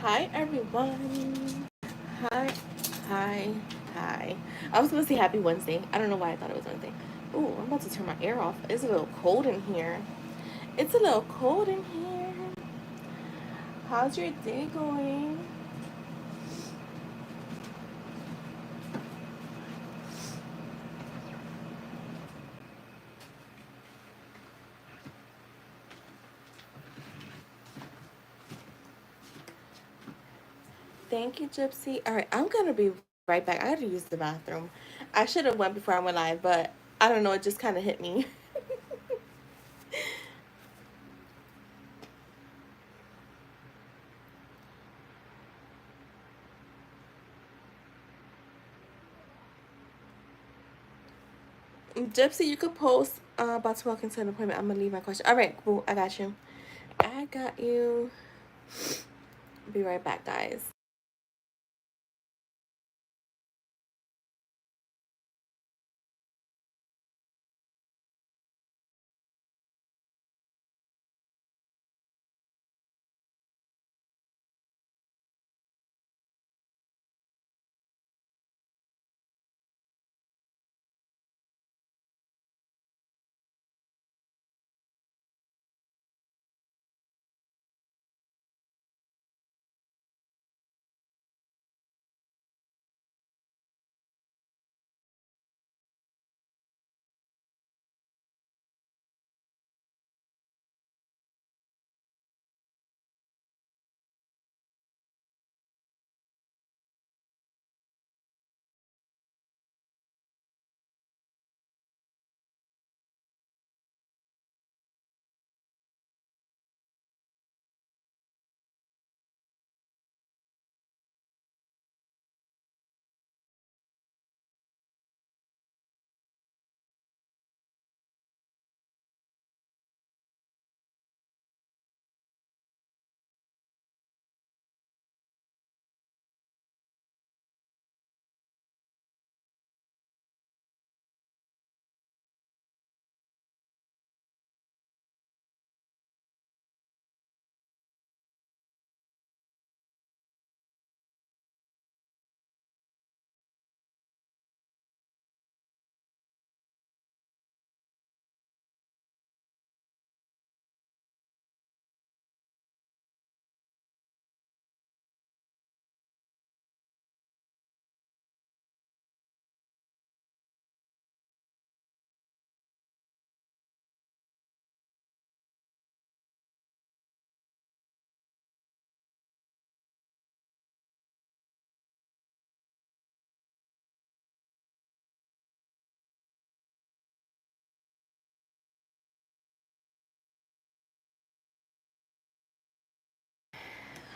Hi everyone. Hi, hi, hi. I was gonna say happy Wednesday. I don't know why I thought it was Wednesday. Ooh, I'm about to turn my air off. It's a little cold in here. It's a little cold in here. How's your day going? Thank you, Gypsy. All right, I'm gonna be right back. I gotta use the bathroom. I should have went before I went live, but I don't know. It just kind of hit me. Gypsy, you could post about to walk into an appointment. I'm gonna leave my question. All right, cool. I got you. I got you. Be right back, guys.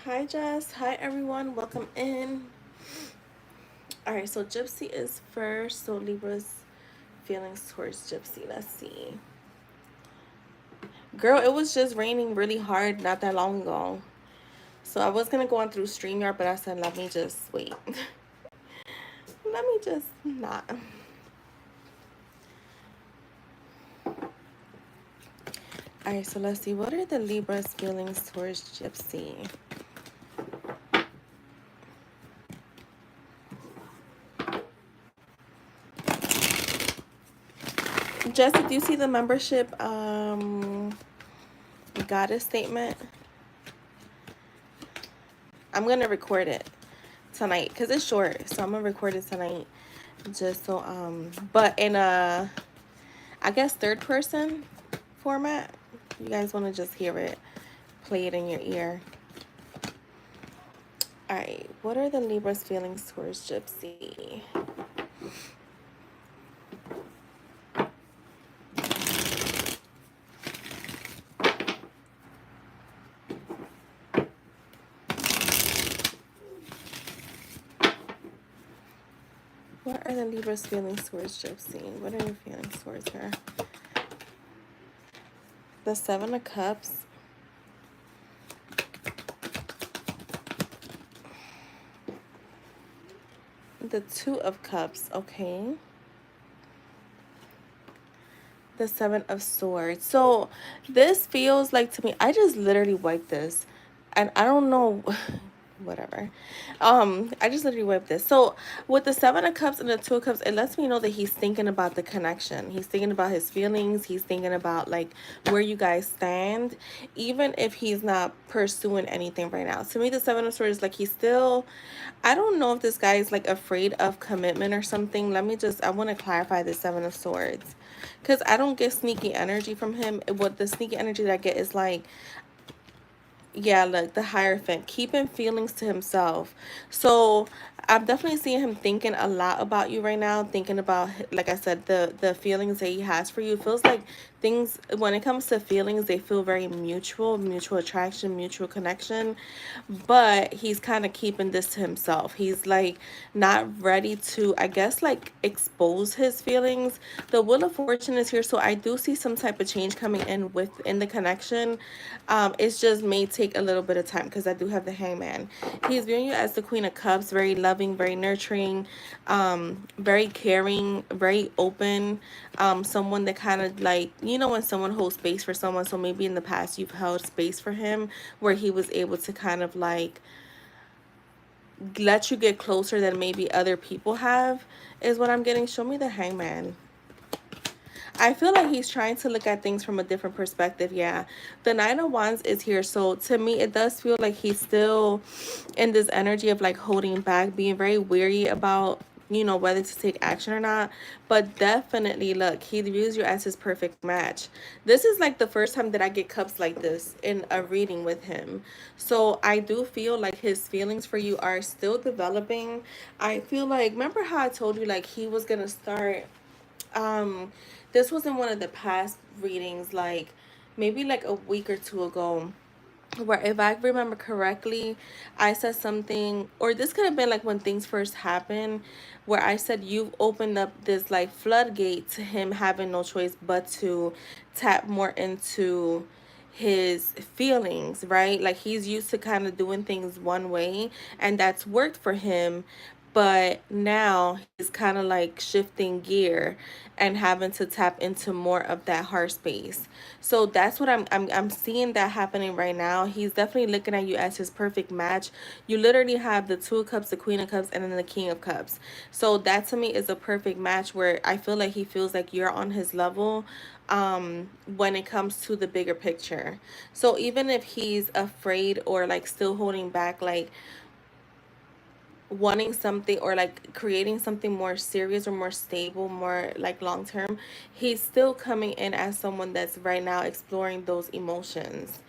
Hi, Jess. Hi, everyone. Welcome in. All right, so Gypsy is first. So Libra's feelings towards Gypsy. Let's see. Girl, it was just raining really hard not that long ago. So I was going to go on through StreamYard, but I said, let me just wait. Let me just not. All right, so let's see. What are the Libra's feelings towards Gypsy? Jess, did you see the membership goddess statement? I'm gonna record it tonight because it's short, so I'm gonna record it tonight. Just so but in a, I guess, third person format. You guys want to just hear it, play it in your ear. All right, what are the Libra's feelings towards Gypsy? What are the Libra's feelings towards Gypsy? What are your feelings towards her? The Seven of Cups. The Two of Cups, okay. The Seven of Swords. So this feels like, to me, I just literally wiped this. And I don't know whatever. I just literally wiped this. So with the Seven of Cups and the Two of Cups, it lets me know that he's thinking about the connection. He's thinking about his feelings. He's thinking about like where you guys stand, even if he's not pursuing anything right now. To me, the Seven of Swords is like he's still, I don't know if this guy is like afraid of commitment or something. I want to clarify the Seven of Swords, because I don't get sneaky energy from him. What the sneaky energy that I get is like, yeah, look, the Hierophant, keeping feelings to himself. So I'm definitely seeing him thinking a lot about you right now, thinking about, like I said, the feelings that he has for you. It feels like things, when it comes to feelings, they feel very mutual attraction, mutual connection. But he's kind of keeping this to himself. He's like not ready to, I guess, like expose his feelings. The Wheel of Fortune is here, so I do see some type of change coming in within the connection. It's just may take a little bit of time because I do have the Hangman. He's viewing you as the Queen of Cups, very loving, very nurturing, very caring, very open. Someone that kind of like, you know, when someone holds space for someone, so maybe in the past you've held space for him where he was able to kind of like let you get closer than maybe other people have, is what I'm getting. Show me the Hangman. I feel like he's trying to look at things from a different perspective. Yeah. The Nine of Wands is here. So to me, it does feel like he's still in this energy of like holding back, being very weary about, you know, whether to take action or not. But definitely, look, he views you as his perfect match. This is like the first time that I get cups like this in a reading with him. So I do feel like his feelings for you are still developing. I feel like, remember how I told you like he was going to start, um this was in one of the past readings, like maybe like a week or two ago, where if I remember correctly, I said something, or this could have been like when things first happened, where I said you've opened up this like floodgate to him having no choice but to tap more into his feelings, right? Like he's used to kind of doing things one way and that's worked for him, but now he's kind of like shifting gear and having to tap into more of that heart space. So that's what I'm seeing that happening right now. He's definitely looking at you as his perfect match. You literally have the Two of Cups, the Queen of Cups, and then the King of Cups. So that to me is a perfect match where I feel like he feels like you're on his level when it comes to the bigger picture. So even if he's afraid or like still holding back, like wanting something or like creating something more serious or more stable, more like long term, he's still coming in as someone that's right now exploring those emotions.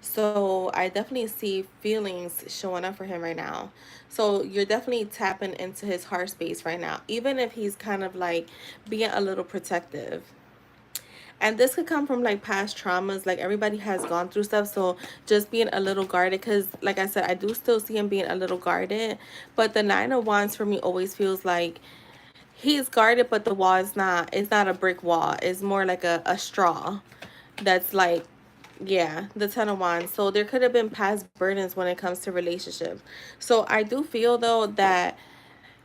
So I definitely see feelings showing up for him right now. So you're definitely tapping into his heart space right now, even if he's kind of like being a little protective. And this could come from like past traumas. Like everybody has gone through stuff, so just being a little guarded, because like I said, I do still see him being a little guarded. But the Nine of Wands for me always feels like he's guarded, but the wall is not, it's not a brick wall, it's more like a straw that's like, yeah, the Ten of Wands. So there could have been past burdens when it comes to relationships. So I do feel though that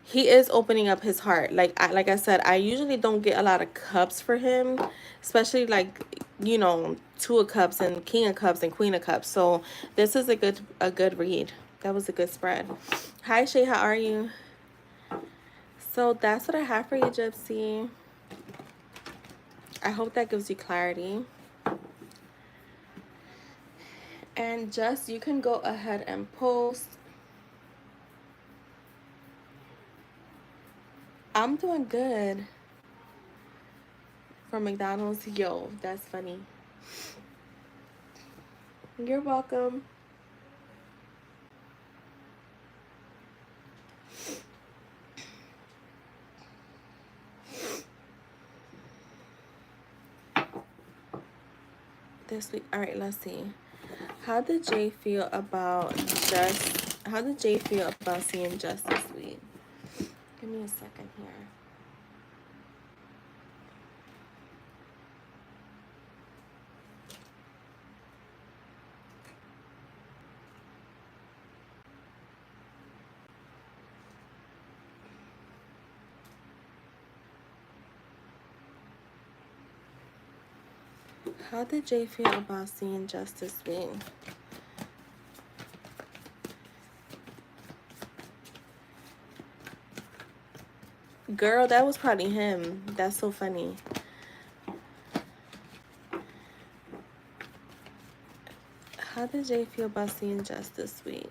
he is opening up his heart. Like I said, I usually don't get a lot of cups for him, especially like, you know, Two of Cups and King of Cups and Queen of Cups. So this is a good read. That was a good spread. Hi Shay, how are you? So that's what I have for you, Gypsy. I hope that gives you clarity. And just, you can go ahead and post. I'm doing good. From McDonald's. Yo, that's funny. You're welcome. This week. All right, let's see. How did Jay feel about how did Jay feel about seeing Just this week? Give me a second here. How did Jay feel about seeing Just this week? Girl, that was probably him. That's so funny. How did Jay feel about seeing Jess this week?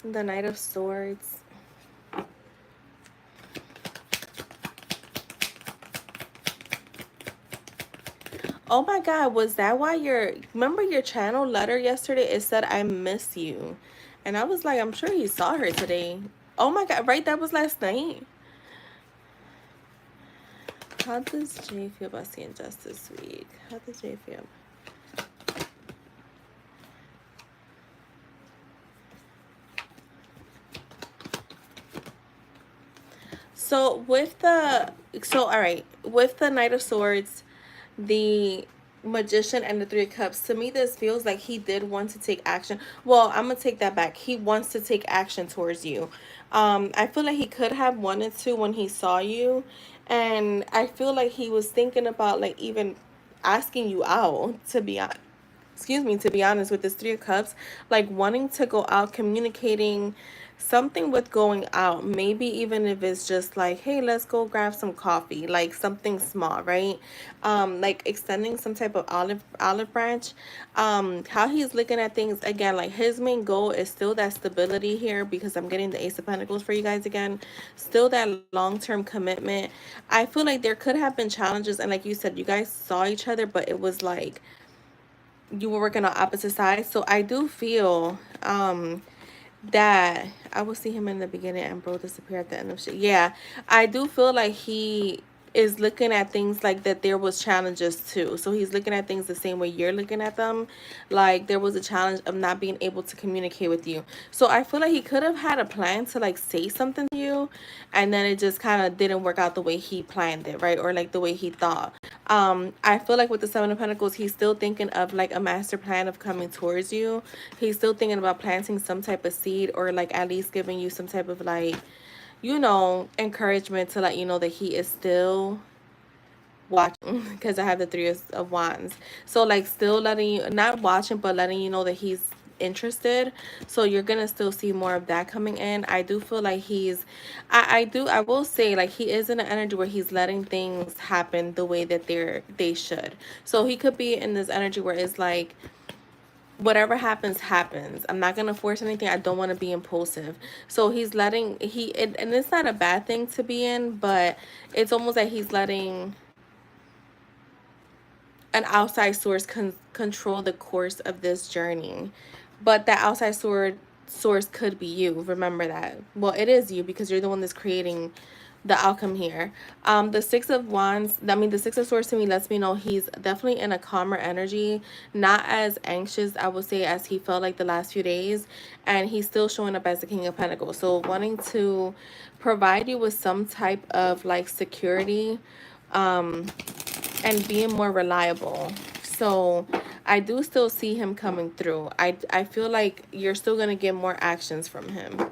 The Knight of Swords. Oh my God, was that why remember your channel letter yesterday? It said, I miss you. And I was like, I'm sure he saw her today. Oh my God, right? That was last night. How does Jay feel about seeing Jess this week? How does Jay feel? So all right, with the Knight of Swords, the Magician, and the Three of Cups, to me this feels like he did want to take action. Well, I'm gonna take that back. He wants to take action towards you. I feel like he could have wanted to when he saw you, and I feel like he was thinking about like even asking you out, to be honest. Excuse me, to be honest, with this Three of Cups, like wanting to go out, communicating something with going out, maybe even if it's just like, hey, let's go grab some coffee, like something small, right? Like extending some type of olive branch. How he's looking at things again, like his main goal is still that stability here, because I'm getting the Ace of Pentacles for you guys again. Still that long-term commitment. I feel like there could have been challenges, and like you said, you guys saw each other, but it was like you were working on opposite sides. So I do feel that I will see him in the beginning and bro disappear at the end of shit. Yeah, I do feel like he is looking at things like that there was challenges too. So he's looking at things the same way you're looking at them. Like there was a challenge of not being able to communicate with you. So I feel like he could have had a plan to like say something to you, and then it just kind of didn't work out the way he planned it, right? Or like the way he thought. I feel like with the Seven of Pentacles, he's still thinking of like a master plan of coming towards you. He's still thinking about planting some type of seed, or like at least giving you some type of like, you know, encouragement to let you know that he is still watching, because I have the Three of Wands. So like still letting you, not watching, but letting you know that he's interested. So you're gonna still see more of that coming in. I do feel like I will say, like, he is in an energy where he's letting things happen the way that they should. So he could be in this energy where it's like, whatever happens happens. I'm not gonna force anything. I don't want to be impulsive. So he's letting and it's not a bad thing to be in, but it's almost like he's letting an outside source control the course of this journey. But that outside source could be you. Remember that. Well, it is you, because you're the one that's creating the outcome here. The Six of Wands, I mean, the Six of Swords to me lets me know he's definitely in a calmer energy, not as anxious, I would say, as he felt like the last few days. And he's still showing up as the King of Pentacles. So wanting to provide you with some type of like security, and being more reliable. So I do still see him coming through. I feel like you're still going to get more actions from him.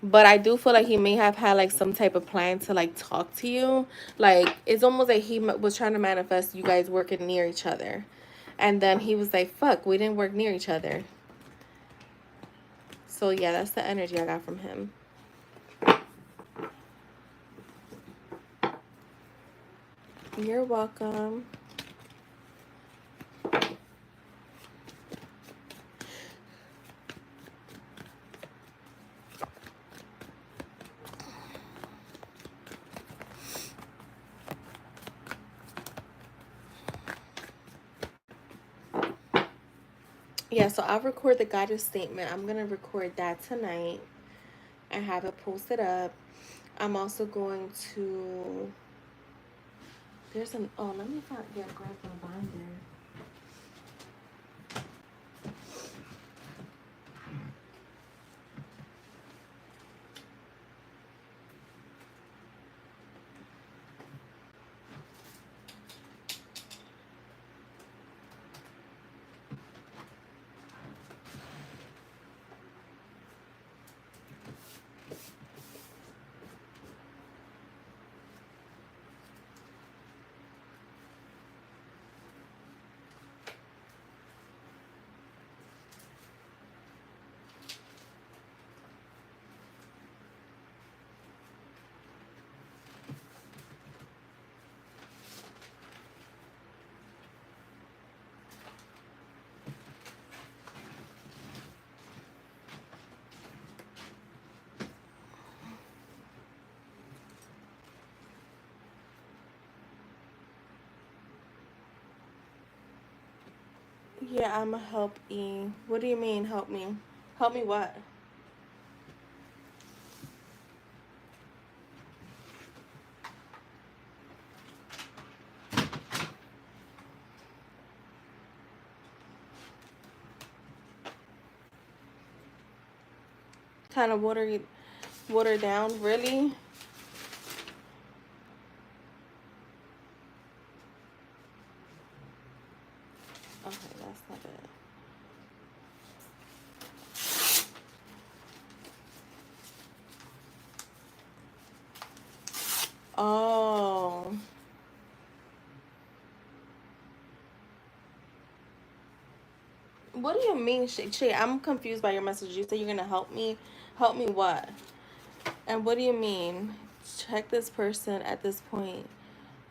But I do feel like he may have had like some type of plan to like talk to you. Like it's almost like he was trying to manifest you guys working near each other. And then he was like, fuck, we didn't work near each other. So yeah, that's the energy I got from him. You're welcome. Yeah, so I'll record the goddess statement. I'm going to record that tonight and have it posted up. I'm also going to, there's an, oh, let me find, yeah, grab my binder. Yeah, I'm a help E. What do you mean, help me? Help me what? Kind of water down, really? Okay, that's not it. Oh. What do you mean, Shay? I'm confused by your message. You say you're gonna help me. Help me what? And what do you mean? Check this person at this point.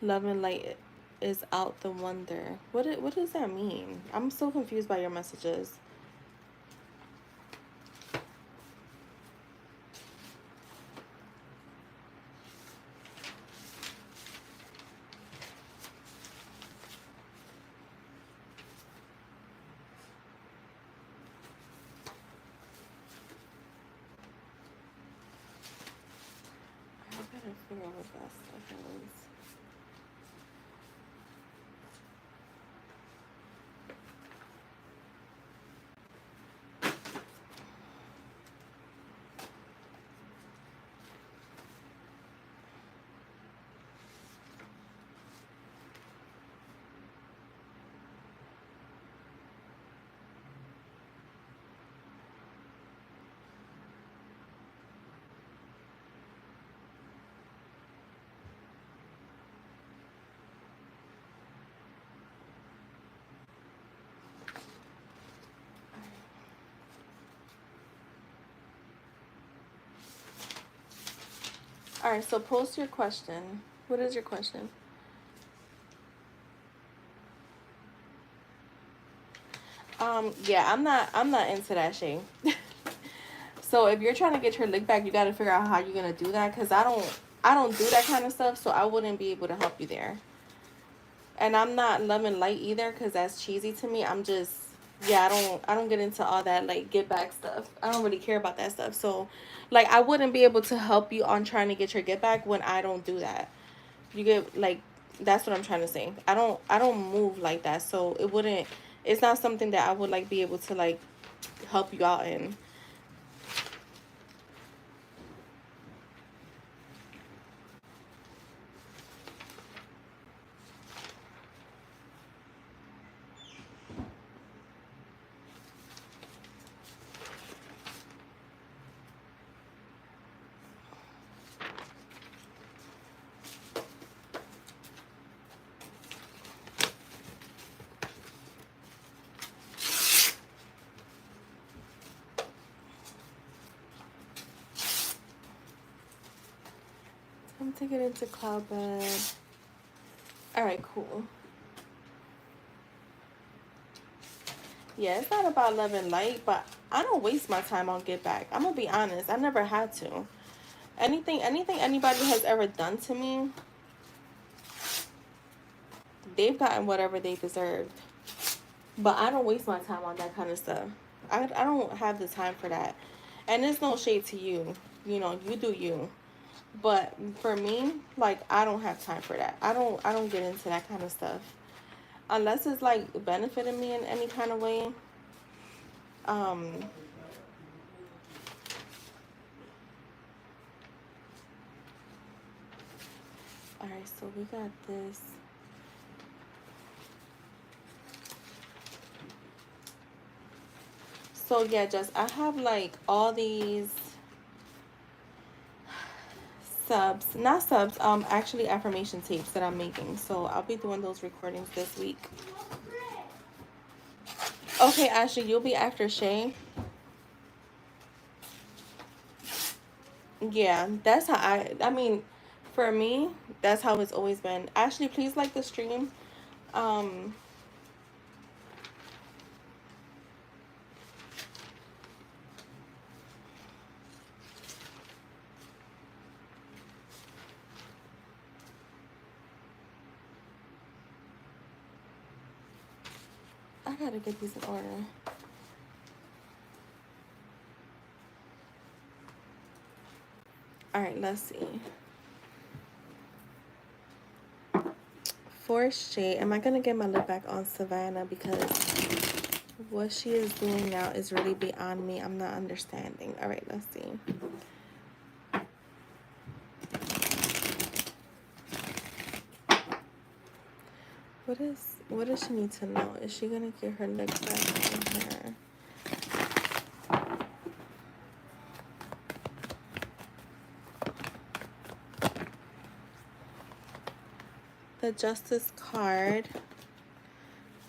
Love and light is out the wonder. What does that mean? I'm so confused by your messages. I gotta figure out what that stuff is. All right, so post your question. What is your question? Yeah, I'm not into that shit. So if you're trying to get your lick back, you got to figure out how you're gonna do that. Cause I don't do that kind of stuff, so I wouldn't be able to help you there. And I'm not lemon light either, cause that's cheesy to me. I'm just, yeah, I don't get into all that like get back stuff. I don't really care about that stuff. So, like, I wouldn't be able to help you on trying to get your get back when I don't do that. You get like, that's what I'm trying to say. I don't move like that, so it wouldn't. It's not something that I would like be able to like help you out in. I'm taking it to cloud bed. All right, cool. Yeah, it's not about love and light, but I don't waste my time on get back. I'm gonna be honest. I never had to. Anything anybody has ever done to me, they've gotten whatever they deserved. But I don't waste my time on that kind of stuff. I don't have the time for that. And there's no shade to you. You know, you do you. But for me, like, I don't have time for that. I don't get into that kind of stuff. Unless it's like benefiting me in any kind of way. Um Alright, so we got this. So yeah, just I have like all these subs, not subs, actually affirmation tapes that I'm making. So I'll be doing those recordings this week. Okay, Ashley, you'll be after Shay. Yeah, that's how I mean, for me, that's how it's always been. Ashley, please like the stream. Um, I gotta get these in order. All right, let's see. For Shay, am I gonna get my lip back on Savannah? Because what she is doing now is really beyond me. I'm not understanding. All right, let's see. What does she need to know? Is she gonna get her lip back on her? The Justice card,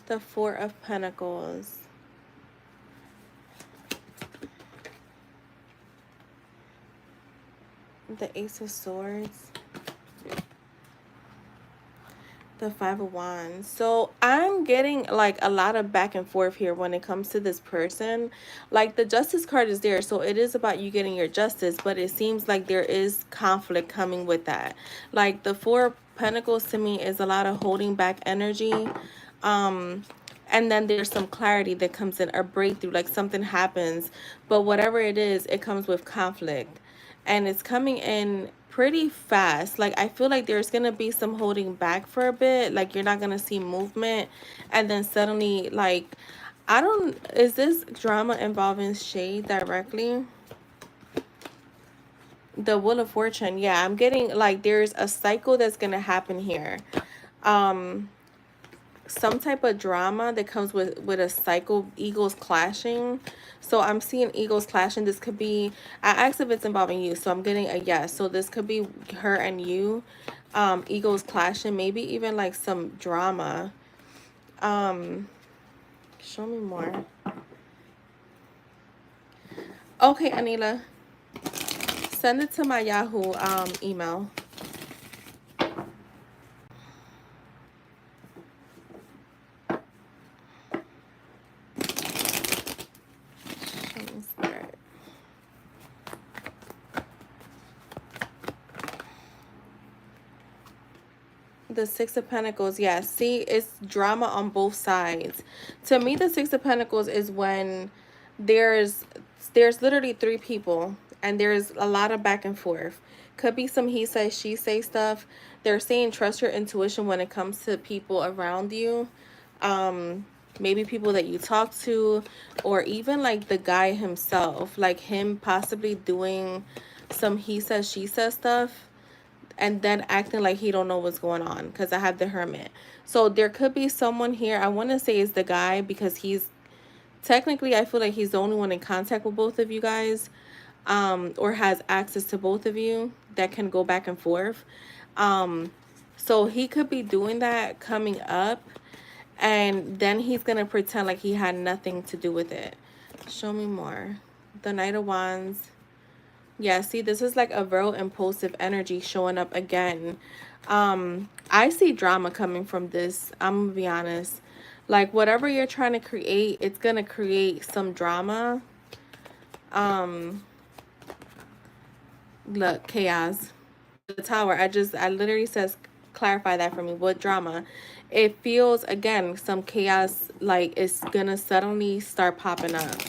the Four of Pentacles, the Ace of Swords, the Five of Wands. So I'm getting like a lot of back and forth here when it comes to this person. Like the Justice card is there, so it is about you getting your justice, but it seems like there is conflict coming with that. Like the Four of Pentacles to me is a lot of holding back energy. And then there's some clarity that comes in, a breakthrough, like something happens, but whatever it is, it comes with conflict, and it's coming in pretty fast. Like I feel like there's gonna be some holding back for a bit, like you're not gonna see movement, and then suddenly, like, I don't, is this drama involving Shay directly? The Wheel of Fortune, yeah, I'm getting like there's a cycle that's gonna happen here. Some type of drama that comes with a cycle, egos clashing. So I'm seeing egos clashing. This could be, I asked if it's involving you, so I'm getting a yes. So this could be her and you, egos clashing, maybe even like some drama. Show me more. Okay, Anila, send it to my Yahoo email. Show me spirit. The Six of Pentacles, yeah. See, it's drama on both sides. To me, the Six of Pentacles is when there's literally three people and there's a lot of back and forth. Could be some he say, she say stuff. They're saying trust your intuition when it comes to people around you. Maybe people that you talk to, or even like the guy himself, like him possibly doing some he says, she says stuff and then acting like he don't know what's going on, because I have the Hermit. So there could be someone here, I want to say is the guy, because he's technically, I feel like he's the only one in contact with both of you guys, or has access to both of you that can go back and forth. So he could be doing that coming up, and then he's gonna pretend like he had nothing to do with it. Show me more. The Knight of Wands. Yeah, see, this is like a real impulsive energy showing up again. I see drama coming from this. I'm gonna be honest. Like whatever you're trying to create, it's gonna create some drama. Look, chaos. The Tower. I literally says clarify that for me. What drama? It feels again some chaos, like it's gonna suddenly start popping up.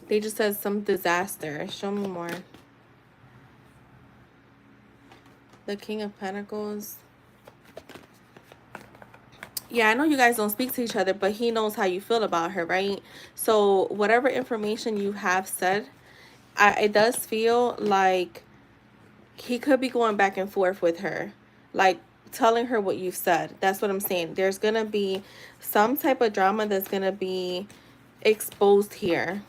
They just said some disaster. Show me more. The King of Pentacles. Yeah, I know you guys don't speak to each other, but he knows how you feel about her, right? So whatever information you have said, it does feel like he could be going back and forth with her, like telling her what you've said. That's what I'm saying. There's going to be some type of drama that's going to be exposed here.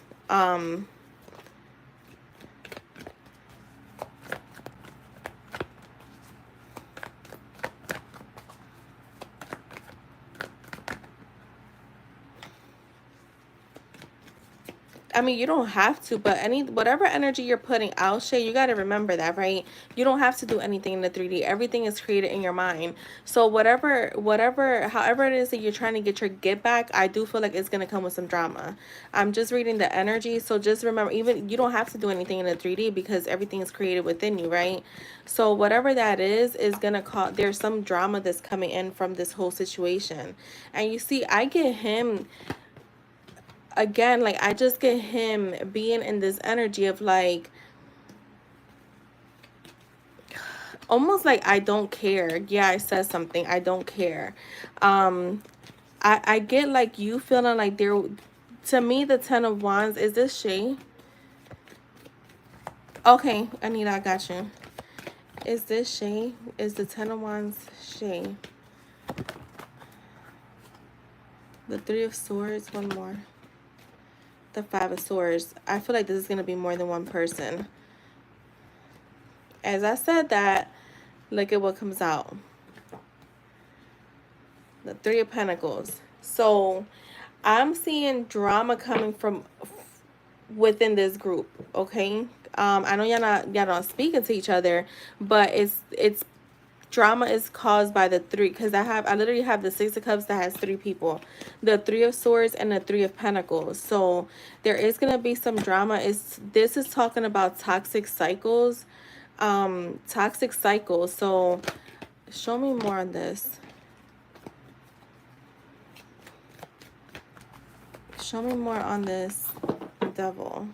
I mean, you don't have to, but whatever energy you're putting out, Shay, you got to remember that, right? You don't have to do anything in the 3D. Everything is created in your mind. So however it is that you're trying to get your get back, I do feel like it's going to come with some drama. I'm just reading the energy. So just remember, even you don't have to do anything in the 3D because everything is created within you, right? So whatever that is going to cause, there's some drama that's coming in from this whole situation. And you see, I get him again, like I just get him being in this energy of like almost like I don't care. Yeah, I said something. I don't care. I get like you feeling like there, to me, the 10 of Wands, is this Shay? Okay, Anita, I got you. Is this Shay? Is the 10 of Wands Shay? The 3 of Swords, one more. The 5 of Swords. I feel like this is going to be more than one person. As I said that, look at what comes out. The 3 of Pentacles. So I'm seeing drama coming from within this group, okay? I know y'all not speaking to each other, but it's drama is caused by the 3, because I literally have the 6 of Cups that has 3 people, the 3 of Swords and the 3 of Pentacles. So there is gonna be some drama. This is talking about toxic cycles, toxic cycles. So show me more on this. Show me more on this Devil.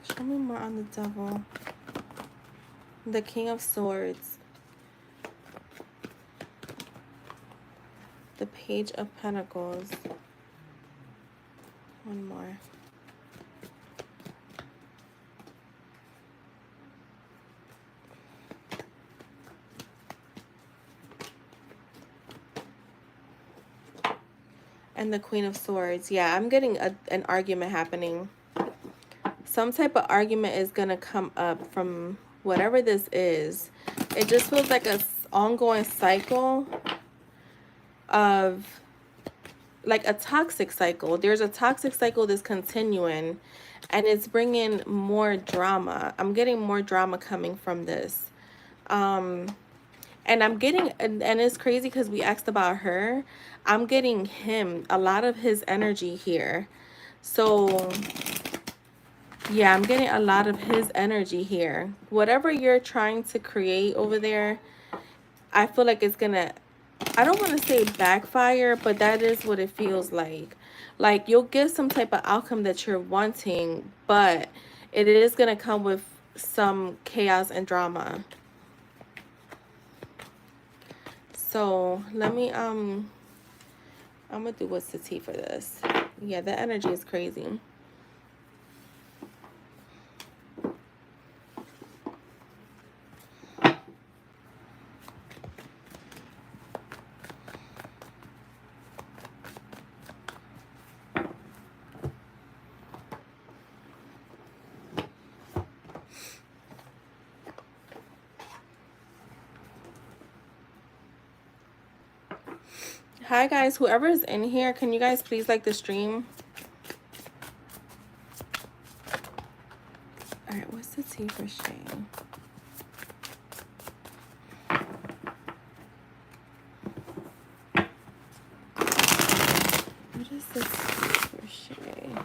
Show me more on the Devil. The King of Swords. The Page of Pentacles. One more. And the Queen of Swords. Yeah, I'm getting an argument happening. Some type of argument is going to come up from whatever this is. It just feels like a ongoing cycle of, like a toxic cycle. There's a toxic cycle that's continuing, and it's bringing more drama. I'm getting more drama coming from this. And I'm getting, and it's crazy because we asked about her. I'm getting him, a lot of his energy here. So yeah, I'm getting a lot of his energy here. Whatever you're trying to create over there, I feel like it's gonna, I don't want to say backfire, but that is what it feels like. Like you'll get some type of outcome that you're wanting, but it is gonna come with some chaos and drama. So let me I'm gonna do what's the tea for this. Yeah, the energy is crazy. Hi guys, whoever is in here, can you guys please like the stream? All right, what's the tea for Shane? What is this for Shane?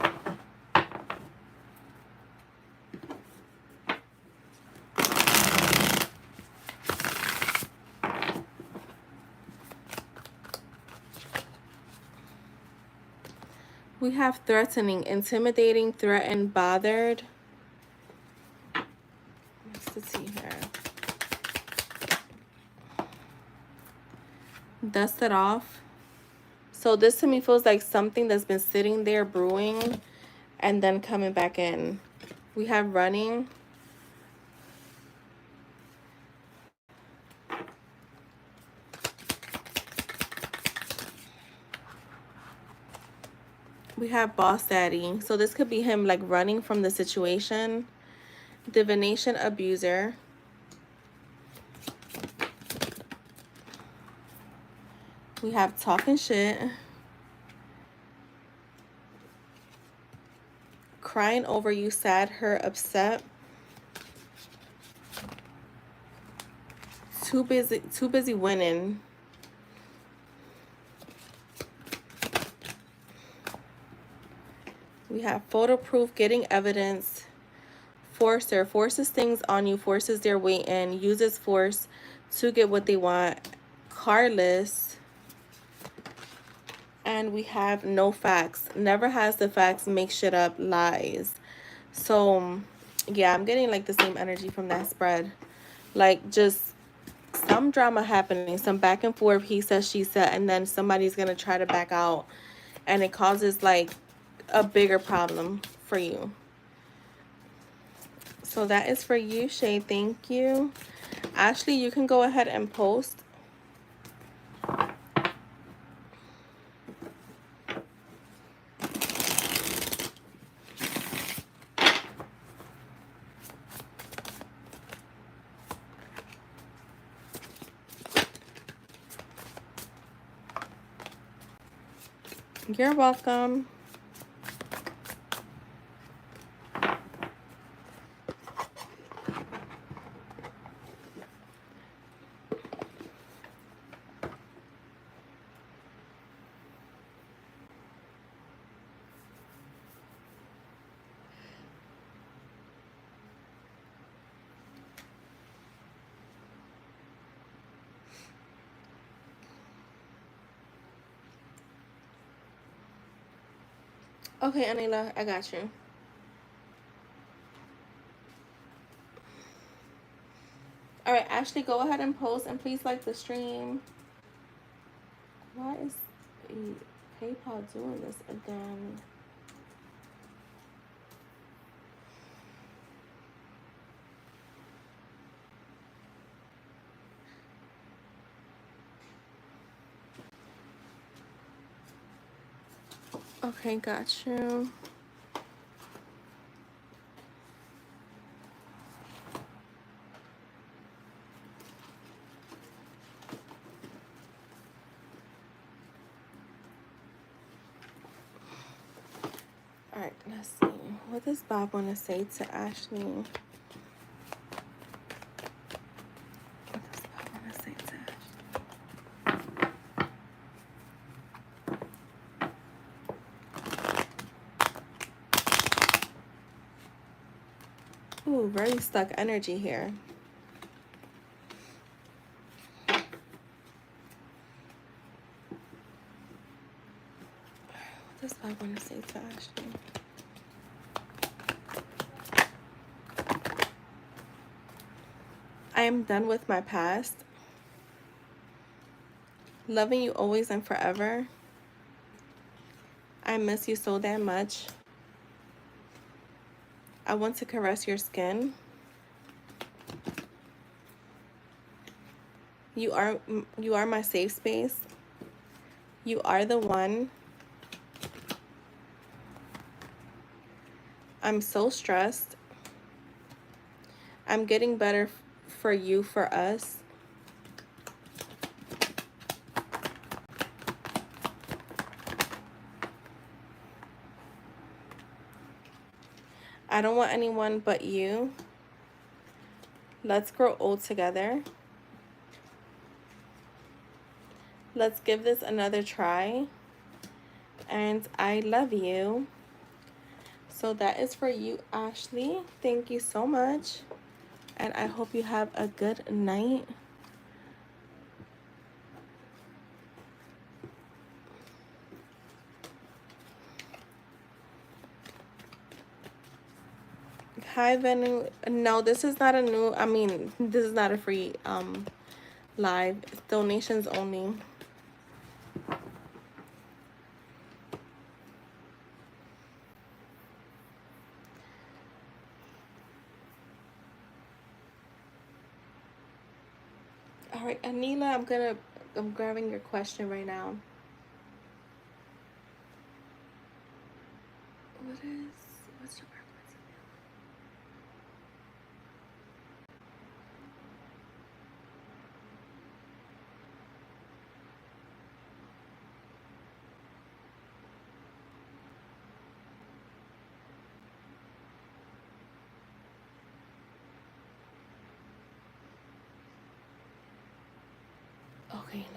We have threatening, intimidating, threatened, bothered. What's the tea here? Dust it off. So this to me feels like something that's been sitting there brewing and then coming back in. We have running. We have boss daddy. So this could be him like running from the situation divination abuser, we have talking shit, crying over you, sad, hurt, upset, too busy winning, we have photo proof, getting evidence, forcer, forces things on you, forces their way in, uses force to get what they want, careless, and we have no facts, never has the facts, make shit up, lies. So yeah, I'm getting like the same energy from that spread, like just some drama happening, some back and forth, he said, she said, and then somebody's gonna try to back out, and it causes like a bigger problem for you. So that is for you, Shay. Thank you. Ashley, you can go ahead and post. You're welcome. Okay, Anila, I got you. All right, Ashley, go ahead and post, and please like the stream. Why is PayPal doing this again? Okay, got you. All right, let's see. What does Bob want to say to Ashley? What does Bob want to say to Ashley? Ooh, very stuck energy here. What does Bob want to say to Ashley? I am done with my past. Loving you always and forever. I miss you so damn much. I want to caress your skin. You are my safe space. You are the one. I'm so stressed. I'm getting better for you, for us. I don't want anyone but you. Let's grow old together. Let's give this another try. And I love you. So that is for you, Ashley. Thank you so much. And I hope you have a good night. Hi, Venue. No, this is not a new, this is not a free live. It's donations only. All right, Anila, I'm grabbing your question right now. What's your preference?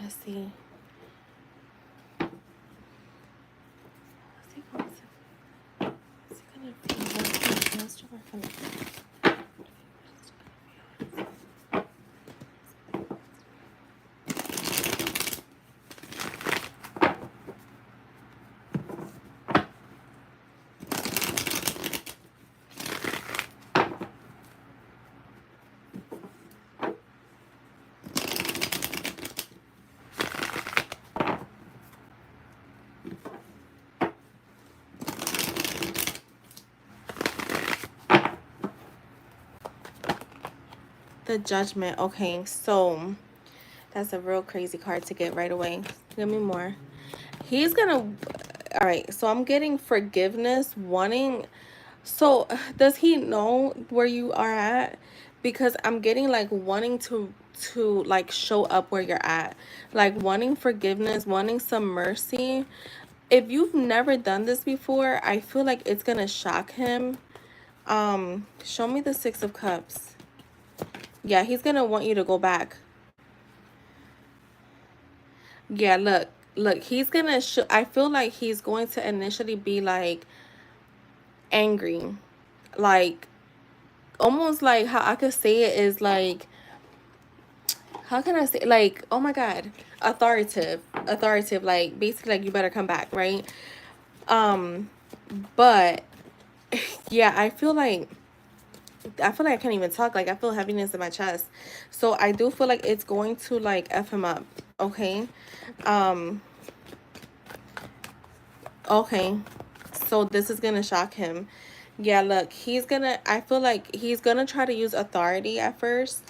let's see. Is he gonna be faster or gonna the Judgment? Okay, so that's a real crazy card to get right away. Give me more. He's gonna, all right, so I'm getting forgiveness, wanting, so does he know where you are at? Because I'm getting like wanting to like show up where you're at, like wanting forgiveness, wanting some mercy. If you've never done this before, I feel like it's gonna shock him. Show me the Six of Cups. Yeah, he's gonna want you to go back. Yeah, look, he's gonna I feel like he's going to initially be like angry, like almost like how I could say it is like, how can I say, like, oh my god, authoritative, like basically like you better come back, right? um but yeah, I feel like I can't even talk. Like I feel heaviness in my chest. So I do feel like it's going to like F him up. Okay. Um okay. So this is gonna shock him. Yeah, look, I feel like he's gonna try to use authority at first.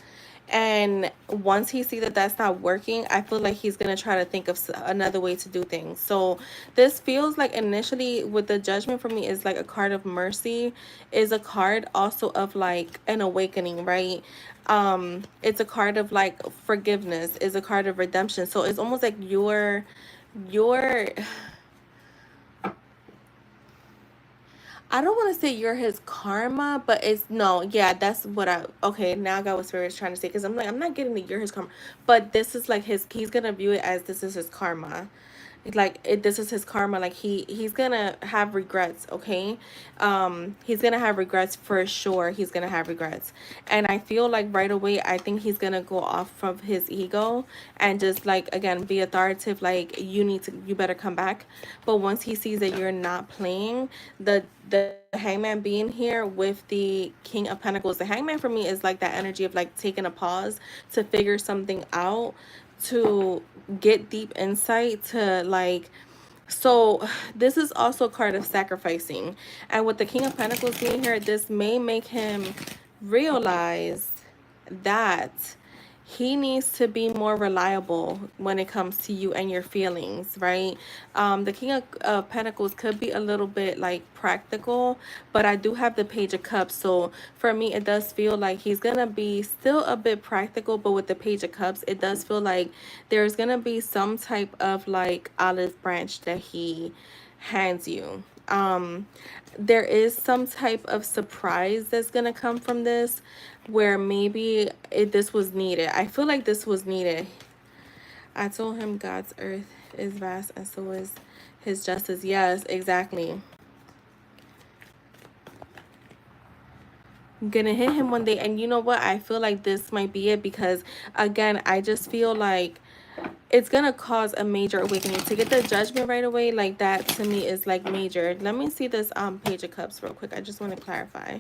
And once he sees that that's not working, I feel like he's going to try to think of another way to do things. So this feels like initially with the Judgment for me is like a card of mercy, is a card also of like an awakening, right? It's a card of like forgiveness, is a card of redemption. So it's almost like your I don't want to say you're his karma, but it's no, yeah, that's what okay, now I got what Spirit is trying to say, because I'm like, I'm not getting that you're his karma, but this is like he's gonna view it as this is his karma. Like this is his karma. Like he's gonna have regrets. Okay, he's gonna have regrets for sure. He's gonna have regrets, and I feel like right away I think he's gonna go off of his ego and just like again be authoritative. Like you better come back. But once he sees that you're not playing, the Hangman being here with the King of Pentacles, the Hangman for me is like that energy of like taking a pause to figure something out, to get deep insight, to like, so this is also a card of sacrificing. And with the King of Pentacles being here, this may make him realize that he needs to be more reliable when it comes to you and your feelings, right? The King of Pentacles could be a little bit like practical, but I do have the Page of Cups. So for me, it does feel like he's going to be still a bit practical, but with the Page of Cups, it does feel like there's going to be some type of like olive branch that he hands you. There is some type of surprise that's gonna come from this, where maybe this was needed. I feel like this was needed. I told him God's earth is vast and so is his justice. Yes, exactly. I'm gonna hit him one day, and you know what, I feel like this might be it, because again I just feel like it's gonna cause a major awakening. To get the Judgment right away like that to me is like major. Let me see this Page of Cups real quick. I just want to clarify.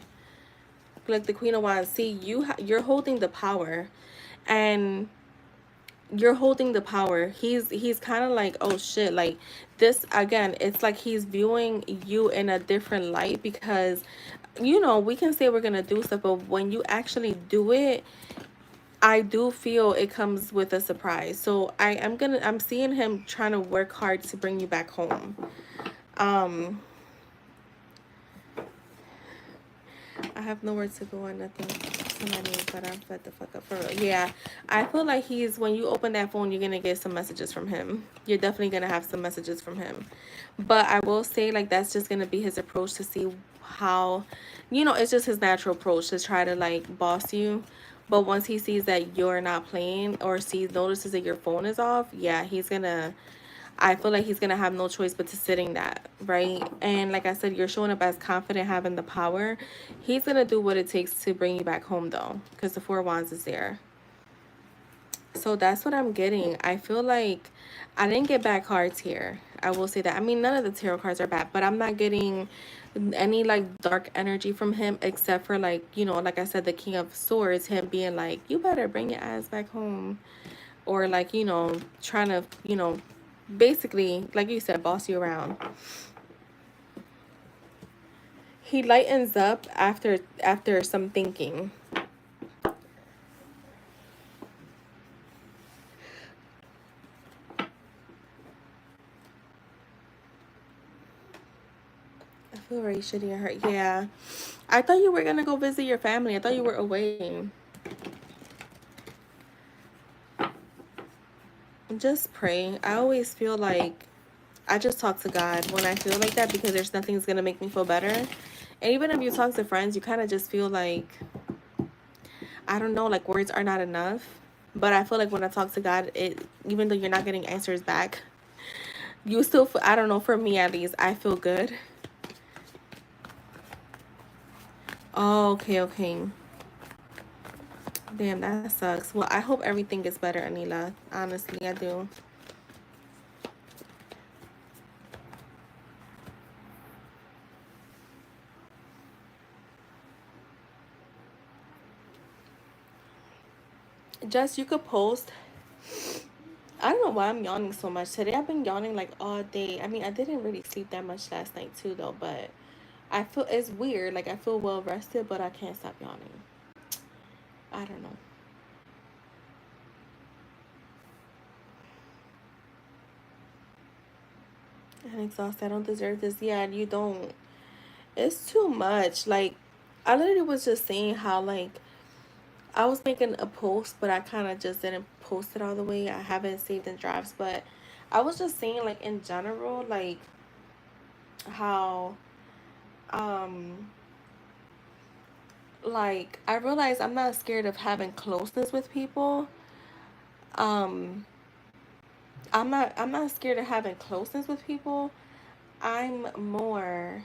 Like the Queen of Wands, see, you're holding the power, and you're holding the power. He's kind of like, oh shit, like this again, it's like he's viewing you in a different light, because you know, we can say we're gonna do stuff, but when you actually do it, I do feel it comes with a surprise. So I'm seeing him trying to work hard to bring you back home. I have nowhere to go and nothing. Somebody, but I'm fed the fuck up for real. Yeah, I feel like when you open that phone, you're gonna get some messages from him. You're definitely gonna have some messages from him. But I will say, like, that's just gonna be his approach to see how, you know, it's just his natural approach to try to like boss you But once he sees that you're not playing or notices that your phone is off, yeah, I feel like he's gonna have no choice but to sitting that, right? And like I said, you're showing up as confident, having the power. He's gonna do what it takes to bring you back home though, because the Four of Wands is there. So that's what I'm getting. I feel like I didn't get bad cards here. I will say that. I mean, none of the tarot cards are bad, but I'm not getting any like dark energy from him except for like, like I said, the King of Swords, him being like, you better bring your ass back home. Or like, trying to, basically, like you said, boss you around. He lightens up after some thinking. I feel very shitty and hurt. Yeah. I thought you were gonna go visit your family. I thought you were away. Just pray. I always feel like I just talk to God when I feel like that because there's nothing that's gonna make me feel better. And even if you talk to friends, you kind of just feel like, I don't know, like words are not enough. But I feel like when I talk to God, even though you're not getting answers back, you still feel, I don't know, for me at least, I feel good. Oh, okay, okay. Damn, that sucks. Well, I hope everything gets better, Anila. Honestly, I do. Jess, you could post. I don't know why I'm yawning so much today. I've been yawning like all day. I mean, I didn't really sleep that much last night too, though. But I feel it's weird. Like I feel well rested, but I can't stop yawning. I don't know. I'm exhausted. I don't deserve this. Yeah, you don't. It's too much. Like I literally was just saying how like I was making a post, but I kind of just didn't post it all the way. I haven't saved in drafts, but I was just saying like in general, like how um like I realized I'm not scared of having closeness with people. Um I'm not scared of having closeness with people. I'm more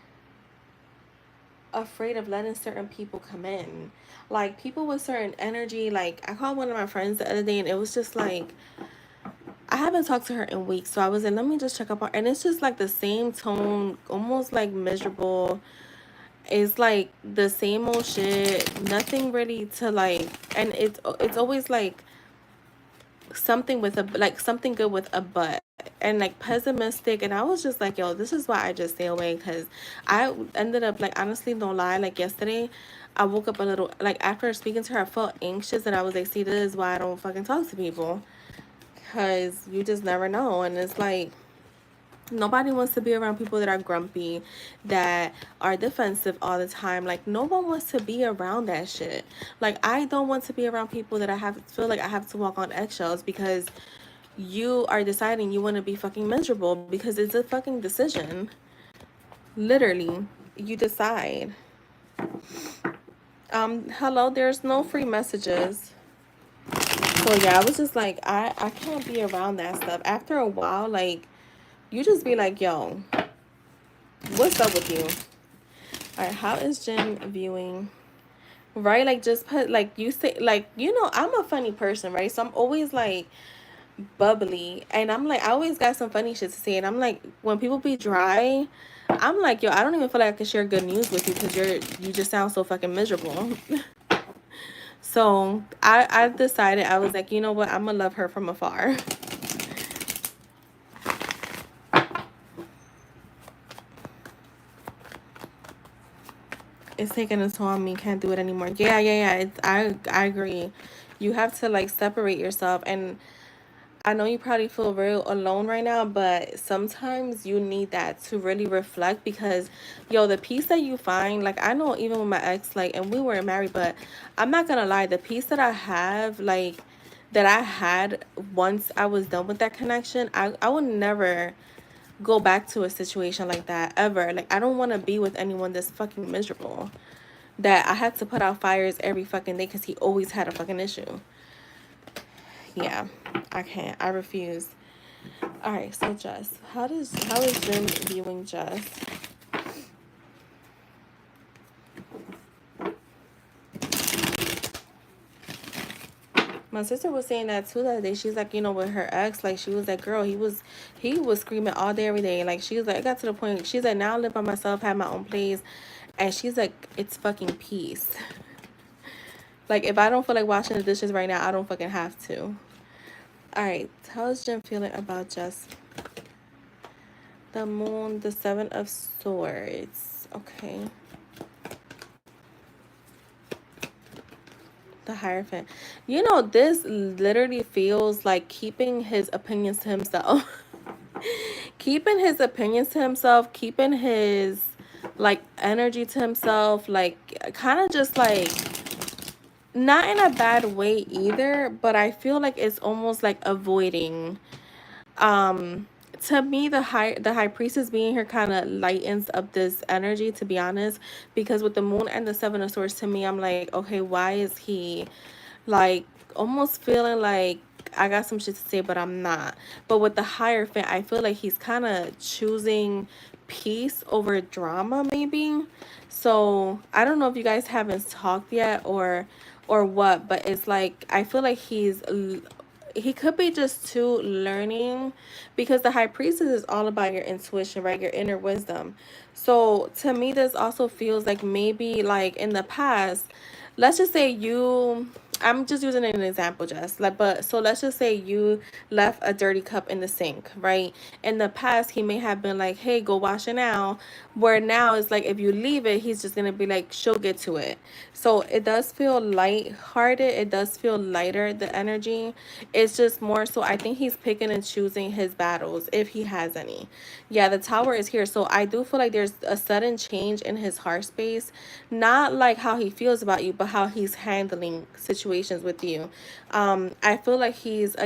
afraid of letting certain people come in. Like people with certain energy, like I called one of my friends the other day and it was just like I haven't talked to her in weeks, so I was like, let me just check up on, and it's just like the same tone, almost like miserable. It's like the same old shit, nothing really to like, and it's always like something with a like something good with a but and like pessimistic, and I was just like, yo, this is why I just stay away because I ended up like honestly, no lie, like yesterday. I woke up a little like after speaking to her, I felt anxious, and I was like, see, this is why I don't fucking talk to people because you just never know. And it's like nobody wants to be around people that are grumpy, that are defensive all the time. Like no one wants to be around that shit. Like I don't want to be around people that I have feel like I have to walk on eggshells because you are deciding you want to be fucking miserable because it's a fucking decision. Literally, you decide. Hello, there's no free messages. So yeah, I was just like, I can't be around that stuff. After a while, like you just be like, yo, what's up with you? All right, how is Jen viewing? Right, like just put like you say like I'm a funny person, right? So I'm always like bubbly, and I'm like I always got some funny shit to say, and I'm like when people be dry, I'm like, yo, I don't even feel like I can share good news with you because you just sound so fucking miserable. So I decided, I was like, you know what, I'm gonna love her from afar. It's taking a toll on me. Can't do it anymore. Yeah. I agree. You have to like separate yourself, and I know you probably feel real alone right now, but sometimes you need that to really reflect because, yo, the peace that you find, like, I know even with my ex, like, and we weren't married, but I'm not gonna lie, the peace that I have, like, that I had once I was done with that connection, I would never go back to a situation like that ever. Like, I don't want to be with anyone that's fucking miserable. that I had to put out fires every fucking day because he always had a fucking issue. Yeah, I can't. I refuse. All right, so Jess, how is Jim viewing Jess? My sister was saying that too that day. She's like, you know, with her ex, like she was like, girl, he was screaming all day, every day. Like she was like, it got to the point. She's like, now I live by myself, have my own place, and she's like, it's fucking peace. Like if I don't feel like washing the dishes right now, I don't fucking have to. All right, how's Jim feeling about Jess? The moon, the 7 of swords. Okay. The Hierophant. You know, this literally feels like keeping his opinions to himself. Keeping his opinions to himself, keeping his like energy to himself, like kind of just like not in a bad way either, but I feel like it's almost like avoiding. To me, the high priestess being here kind of lightens up this energy, to be honest, because with the moon and the 7 of swords, to me, I'm like, okay, why is he like almost feeling like I got some shit to say, but I'm not. But with the Hierophant, I feel like he's kind of choosing peace over drama, maybe. So I don't know if you guys haven't talked yet or what, but it's like I feel like he could be just too learning, because the high priestess is all about your intuition, right? Your inner wisdom. So to me, this also feels like maybe like in the past, let's just say you, I'm just using an example, just like, but so let's just say you left a dirty cup in the sink, right? In the past, he may have been like, hey, go wash it now. Where now it's like, if you leave it, he's just gonna be like, she'll get to it. So it does feel light-hearted. It does feel lighter, the energy. It's just more so I think he's picking and choosing his battles, if he has any. Yeah, the Tower is here. So I do feel like there's a sudden change in his heart space. Not like how he feels about you, but how he's handling situations with you. I feel like he's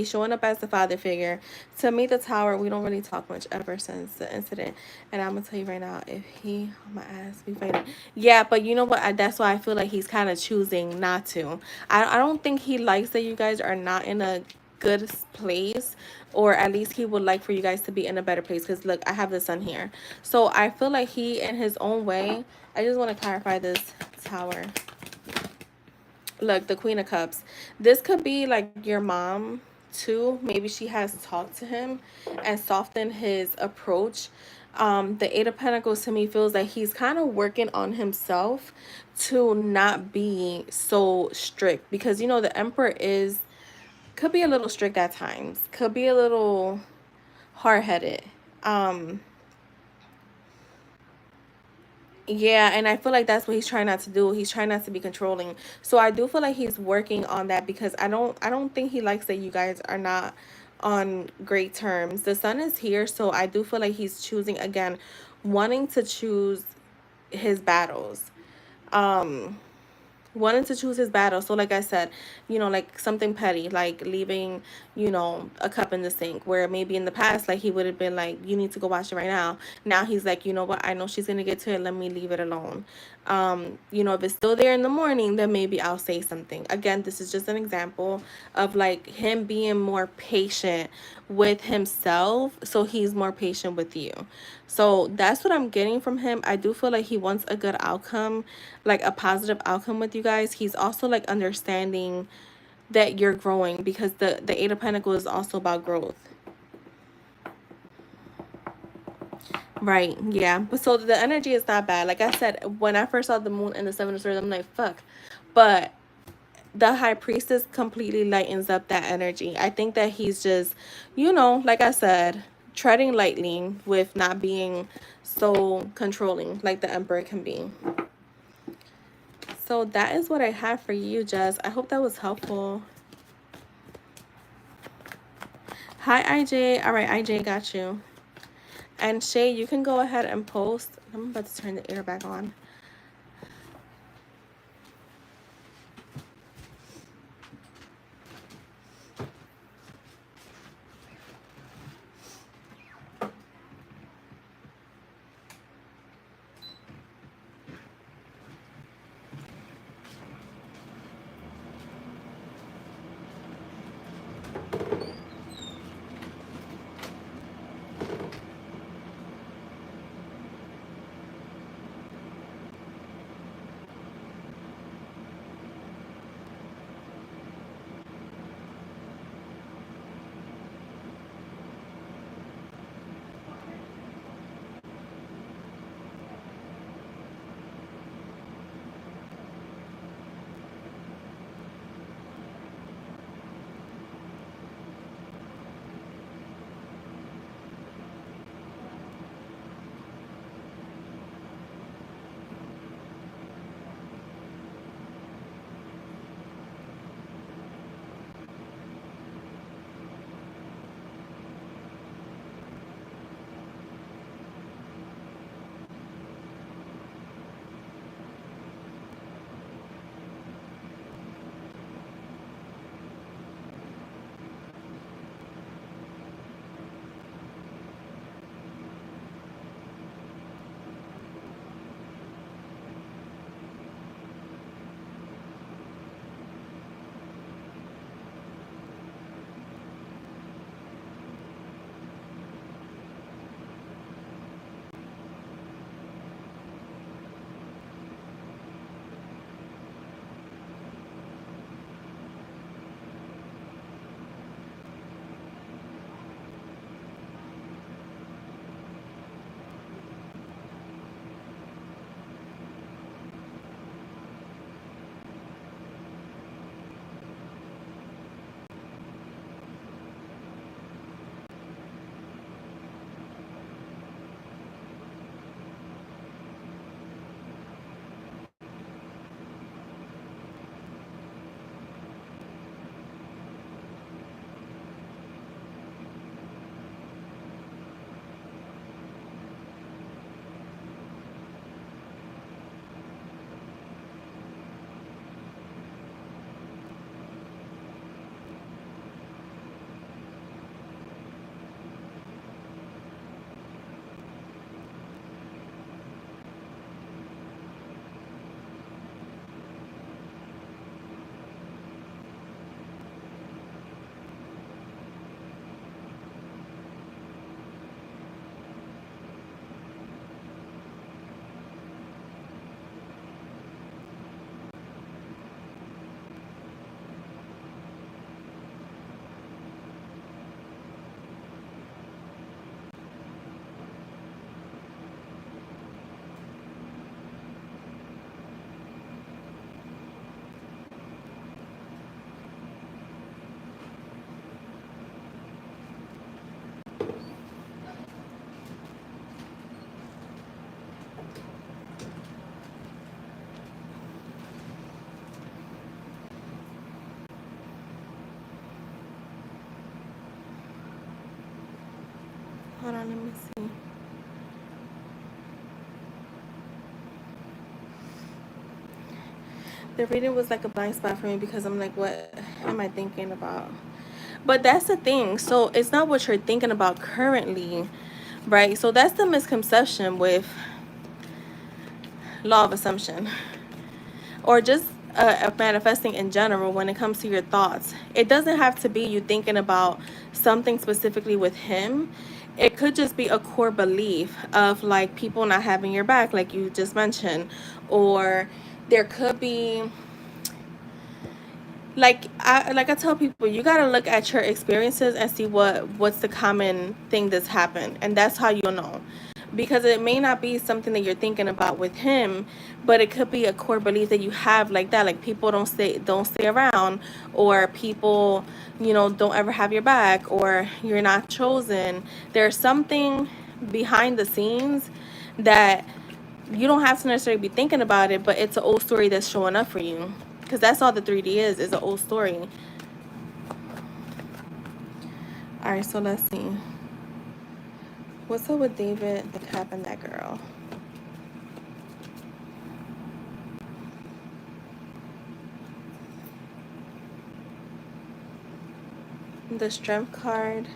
showing up as the father figure. To me, the Tower, we don't really talk much ever since the incident. And I'm gonna tell you right now, if he on my ass, we fighting. Yeah, but you know what? That's why I feel like he's kind of choosing not to. I don't think he likes that you guys are not in a good place, or at least he would like for you guys to be in a better place, because look, I have the sun here. So I feel like he in his own way, I just want to clarify this Tower. Look, the Queen of Cups, this could be like your mom too. Maybe she has talked to him and softened his approach. The Eight of Pentacles to me feels like he's kind of working on himself to not be so strict, because you know the Emperor is, could be a little strict at times, could be a little hard-headed. Yeah, and I feel like that's what he's trying not to do. He's trying not to be controlling. So I do feel like he's working on that, because I don't think he likes that you guys are not on great terms. The sun is here, so I do feel like he's choosing again, wanting to choose his battles. Um wanting to choose his battle. So like I said, you know, like something petty, like leaving, you know, a cup in the sink, where maybe in the past, like he would have been like, you need to go wash it right now. Now he's like, you know what, I know she's gonna get to it, let me leave it alone. You know, if it's still there in the morning, then maybe I'll say something. Again, this is just an example of like him being more patient with himself, so he's more patient with you. So that's what I'm getting from him. I do feel like he wants a good outcome, like a positive outcome with you guys. He's also like understanding that you're growing, because the Eight of Pentacles is also about growth. Right, yeah. But so the energy is not bad. Like I said, when I first saw the moon and the 7 of swords, I'm like, fuck. But the high priestess completely lightens up that energy. I think that he's just, you know, like I said, treading lightly with not being so controlling like the Emperor can be. So that is what I have for you, Jess. I hope that was helpful. Hi, IJ. All right, IJ, got you. And Shay, you can go ahead and post. I'm about to turn the air back on. Hold on, let me see. The reading was like a blind spot for me because I'm like, what am I thinking about? But that's the thing. So it's not what you're thinking about currently, right? So that's the misconception with law of assumption, or just manifesting in general when it comes to your thoughts. It doesn't have to be you thinking about something specifically with him. It could just be a core belief of like people not having your back, like you just mentioned, or there could be like I tell people, you gotta look at your experiences and see what's the common thing that's happened, and that's how you'll know. Because it may not be something that you're thinking about with him, but it could be a core belief that you have, like that, like people don't stay around, or people, don't ever have your back, or you're not chosen. There's something behind the scenes that you don't have to necessarily be thinking about it, but it's an old story that's showing up for you. Because that's all the 3D is an old story. All right, so let's see. What's up with David, the cap, and that girl? The Strength card.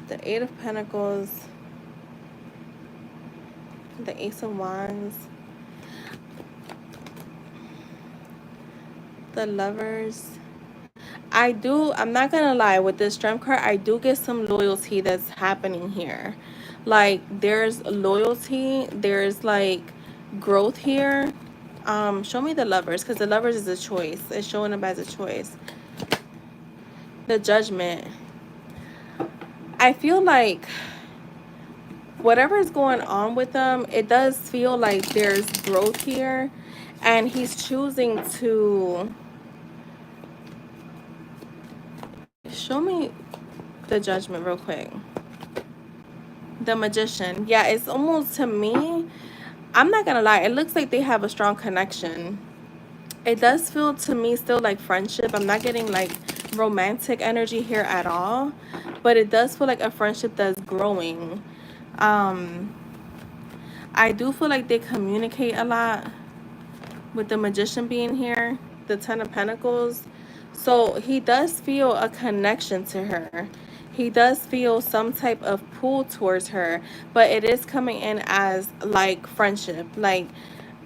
The Eight of Pentacles. The Ace of Wands. The Lovers. I'm not gonna lie, with this Strength card, I do get some loyalty that's happening here. Like, there's loyalty, there's like growth here. Show me the Lovers, because the Lovers is a choice. It's showing up as a choice. The Judgment. I feel like whatever is going on with them, it does feel like there's growth here, and he's choosing to show me the Judgment real quick. The Magician. Yeah, it's almost, to me, I'm not gonna lie, it looks like they have a strong connection. It does feel to me still like friendship. I'm not getting like romantic energy here at all, but it does feel like a friendship that's growing. I do feel like they communicate a lot with the Magician being here, the Ten of Pentacles. So he does feel a connection to her. He does feel some type of pull towards her, but it is coming in as like friendship. Like,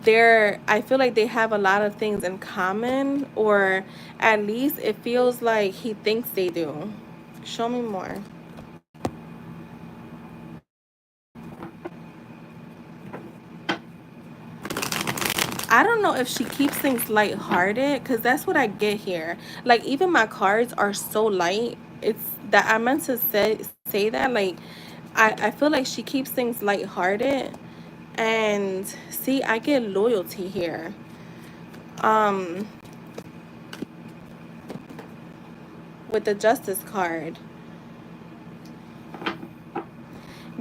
I feel like they have a lot of things in common, or at least it feels like he thinks they do. Show me more. I don't know if she keeps things lighthearted, because that's what I get here. Like, even my cards are so light. It's that I meant to say that. Like, I feel like she keeps things lighthearted. And see, I get loyalty here. Um, with the Justice card.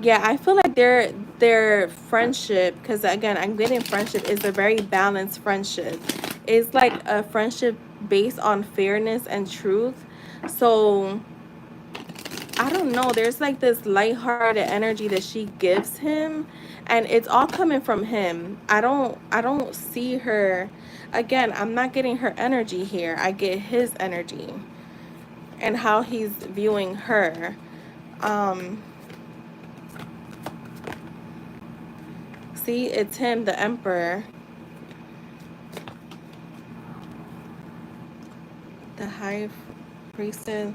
Yeah, I feel like their friendship, because again, I'm getting friendship, is a very balanced friendship. It's like a friendship based on fairness and truth. So I don't know, there's like this lighthearted energy that she gives him, and it's all coming from him. I don't see her. Again, I'm not getting her energy here. I get his energy and how he's viewing her. Um See, it's him, the Emperor, the High Priestess,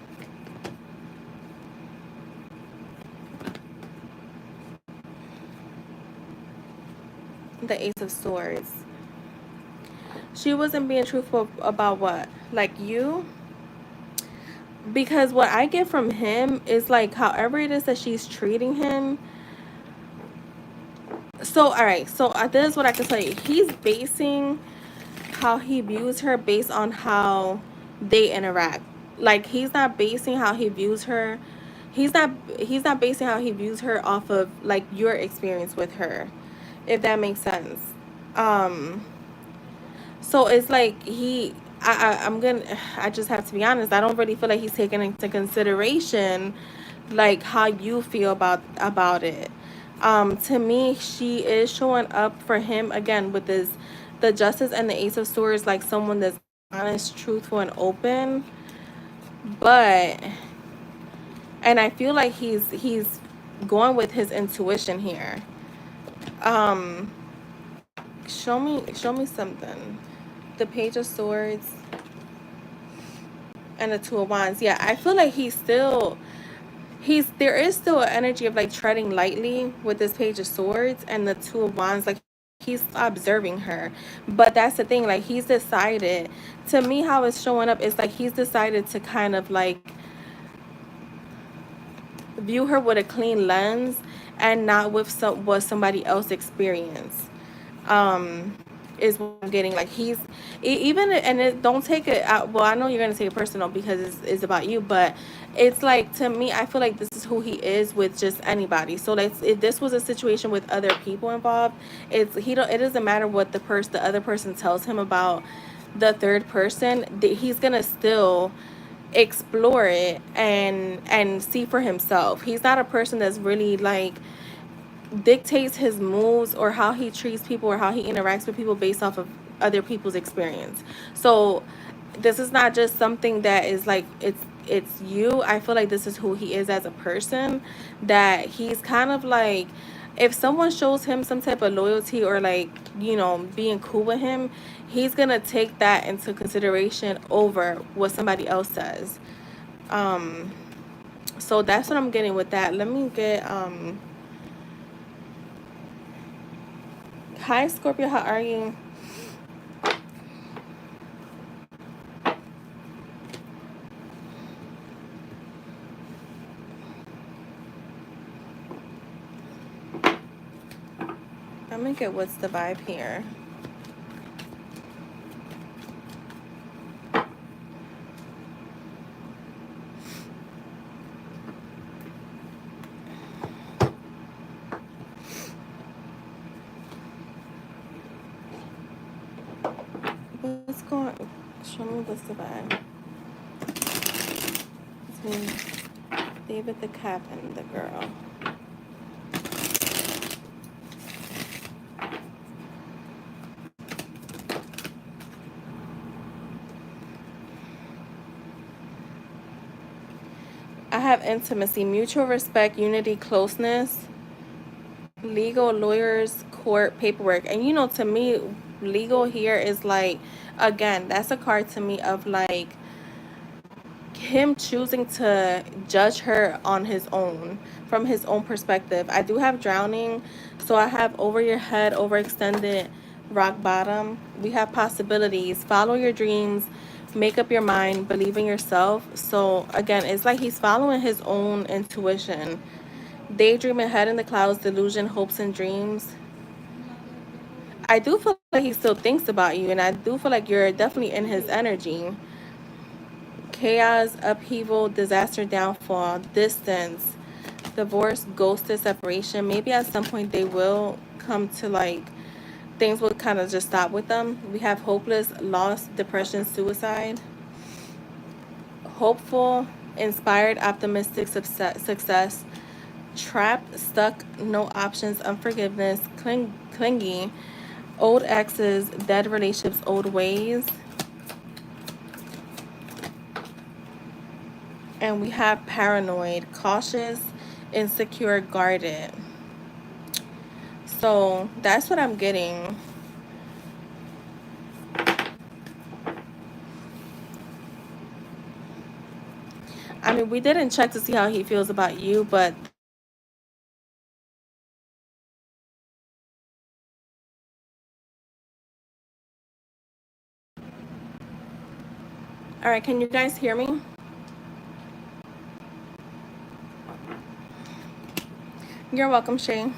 the Ace of Swords. She wasn't being truthful about what? Like you? Because what I get from him is like, however it is that she's treating him. So, all right. So, this is what I can tell you. He's basing how he views her based on how they interact. Like, he's not basing how he views her. He's not basing how he views her off of like your experience with her, if that makes sense. Um so it's like I just have to be honest. I don't really feel like he's taking into consideration like how you feel about it. To me, she is showing up for him again with this, the Justice and the Ace of Swords, like someone that's honest, truthful, and open. But and I feel like he's going with his intuition here. Um, show me something. The Page of Swords and the Two of Wands. Yeah, I feel like he's there is still an energy of like treading lightly with this Page of Swords and the Two of Wands. Like he's observing her, but that's the thing. Like he's decided. To me, how it's showing up is like he's decided to kind of like view her with a clean lens and not with what somebody else experienced. um is what I'm getting. Like he's even, and it don't take it out. Well, I know you're gonna take it personal because it's about you, but it's like, to me, I feel like this is who he is with just anybody. So like if this was a situation with other people involved, it doesn't matter what the other person tells him about the third person. He's gonna still explore it and see for himself. He's not a person that's really like dictates his moves or how he treats people or how he interacts with people based off of other people's experience. So this is not just something that is like it's you. I feel like this is who he is as a person, that he's kind of like, if someone shows him some type of loyalty or like, being cool with him, he's gonna take that into consideration over what somebody else says. um so that's what I'm getting with that. Let me get hi Scorpio, how are you? I'm gonna get what's the vibe here. What's going, show me what's the vibe between David the cat and the girl. I have intimacy, mutual respect, unity, closeness, legal, lawyers, court, paperwork. And to me, legal here is like, again, that's a card to me of like him choosing to judge her on his own, from his own perspective. I do have drowning, so I have over your head, overextended, rock bottom. We have possibilities, follow your dreams, make up your mind, believe in yourself. So again, it's like he's following his own intuition. Daydreaming, head in the clouds, delusion, hopes and dreams. I do feel like he still thinks about you, and I do feel like you're definitely in his energy. Chaos, upheaval, disaster, downfall, distance, divorce, ghosted, separation. Maybe at some point they will come to like, things will kind of just stop with them. We have hopeless, lost, depression, suicide. Hopeful, inspired, optimistic, success. Trapped, stuck, no options, unforgiveness, clingy, old exes, dead relationships, old ways. And we have paranoid, cautious, insecure, guarded. So that's what I'm getting. I mean, we didn't check to see how he feels about you, but all right, can you guys hear me? You're welcome, Shay.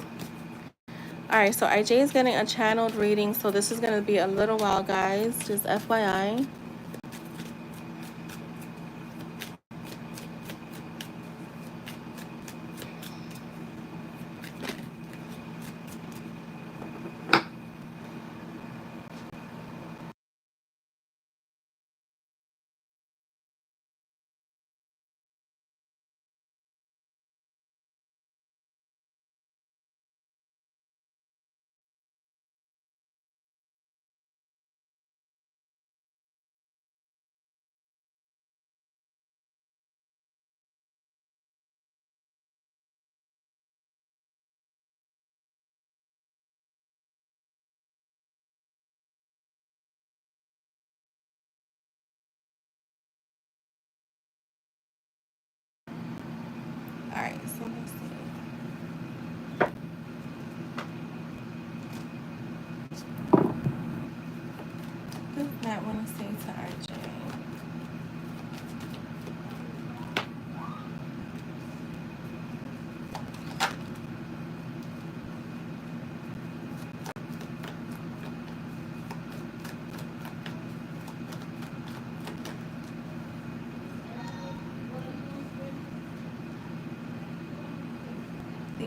All right, so IJ is getting a channeled reading, so this is going to be a little while, guys, just FYI.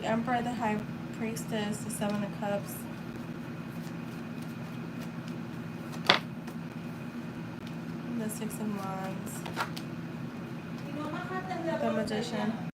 The Emperor, the High Priestess, the Seven of Cups. The Six of Wands. The Magician.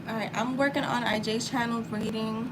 Alright, I'm working on IJ's channel reading.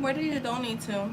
Where did you donate to?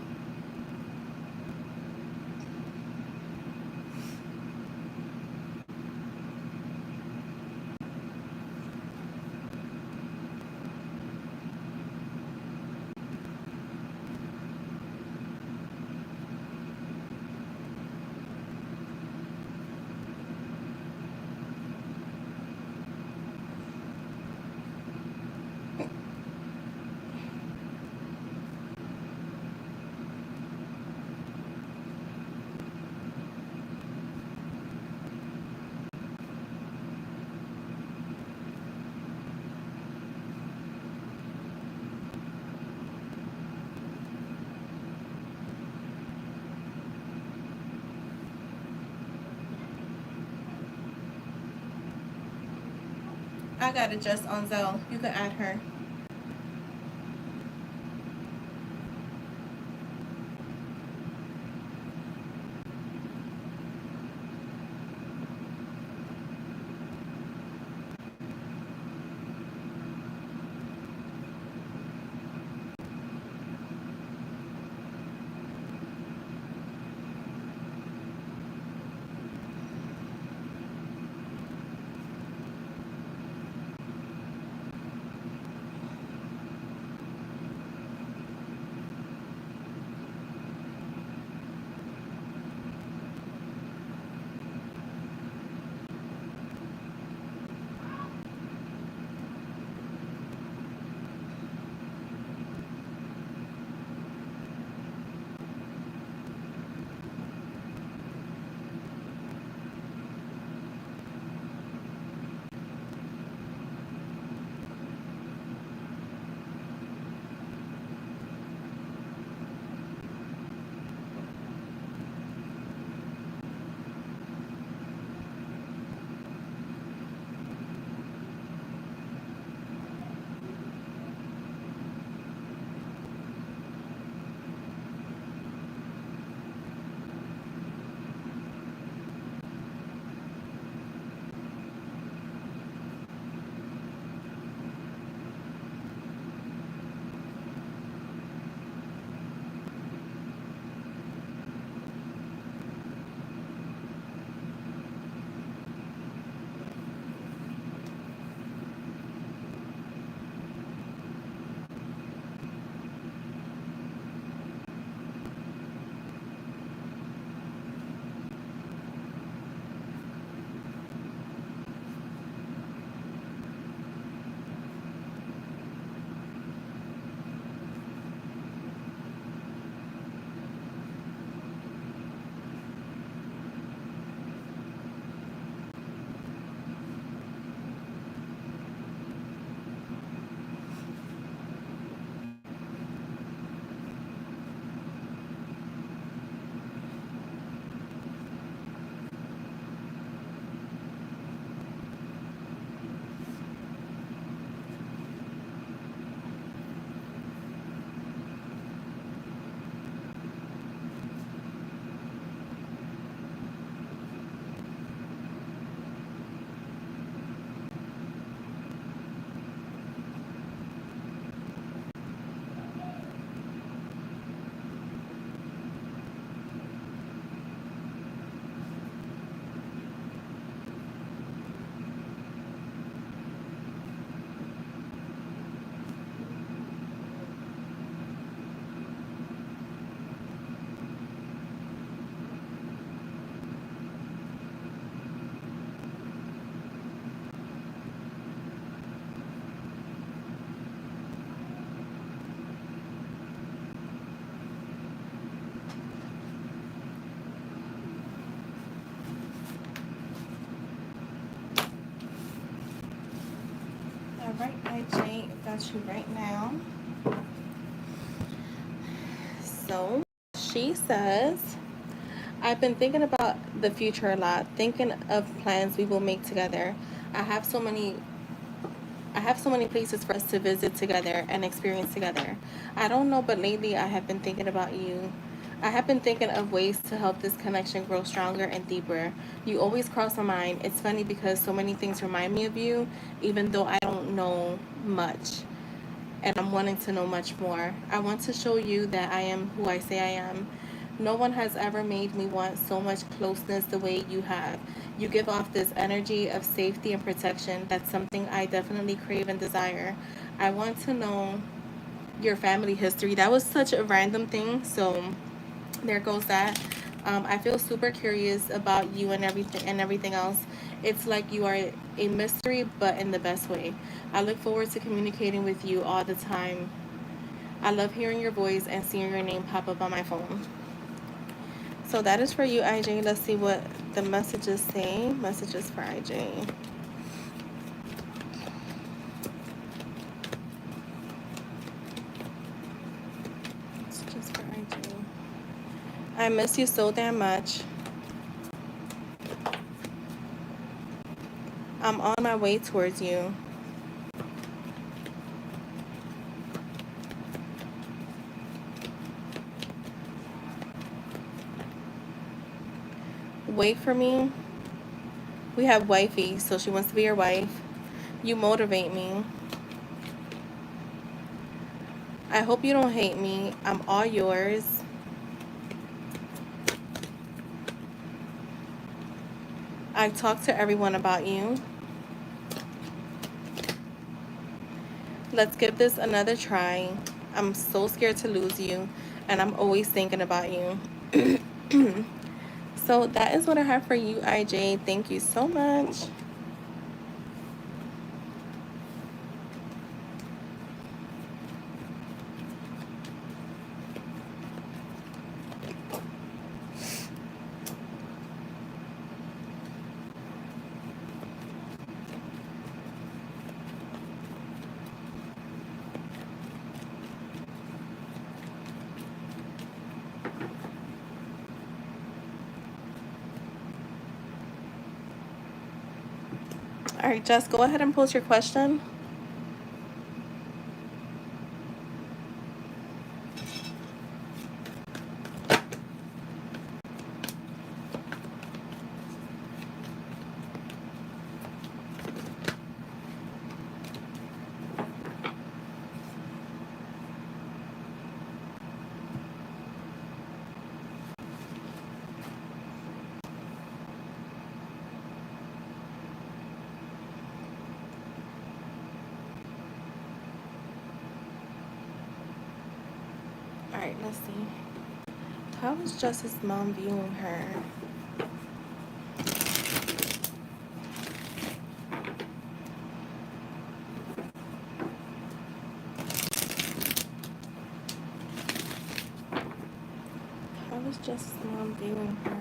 I got it just on Zelle. You can add her. All right, IJ, got you right now. So she says, I've been thinking about the future a lot, thinking of plans we will make together. I have so many I have so many places for us to visit together and experience together. I don't know, but lately I have been thinking about you. I have been thinking of ways to help this connection grow stronger and deeper. You always cross my mind. It's funny because so many things remind me of you, even though I don't know much. and I'm wanting to know much more. I want to show you that I am who I say I am. No one has ever made me want so much closeness the way you have. You give off this energy of safety and protection. That's something I definitely crave and desire. I want to know your family history. That was such a random thing, so there goes that. I feel super curious about you and everything else. It's like you are a mystery, but in the best way. I look forward to communicating with you all the time. I love hearing your voice and seeing your name pop up on my phone. So that is for you, IJ. Let's see what the messages say. Messages for IJ. Messages for IJ. I miss you so damn much. I'm on my way towards you. Wait for me. We have wifey, so she wants to be your wife. You motivate me. I hope you don't hate me. I'm all yours. I talk to everyone about you. Let's give this another try. I'm so scared to lose you, and I'm always thinking about you. So that is what I have for you, IJ. Thank you so much. All right, Jess, go ahead and post your question. All right, let's see. How is Jess's mom viewing her? How is Jess's mom viewing her?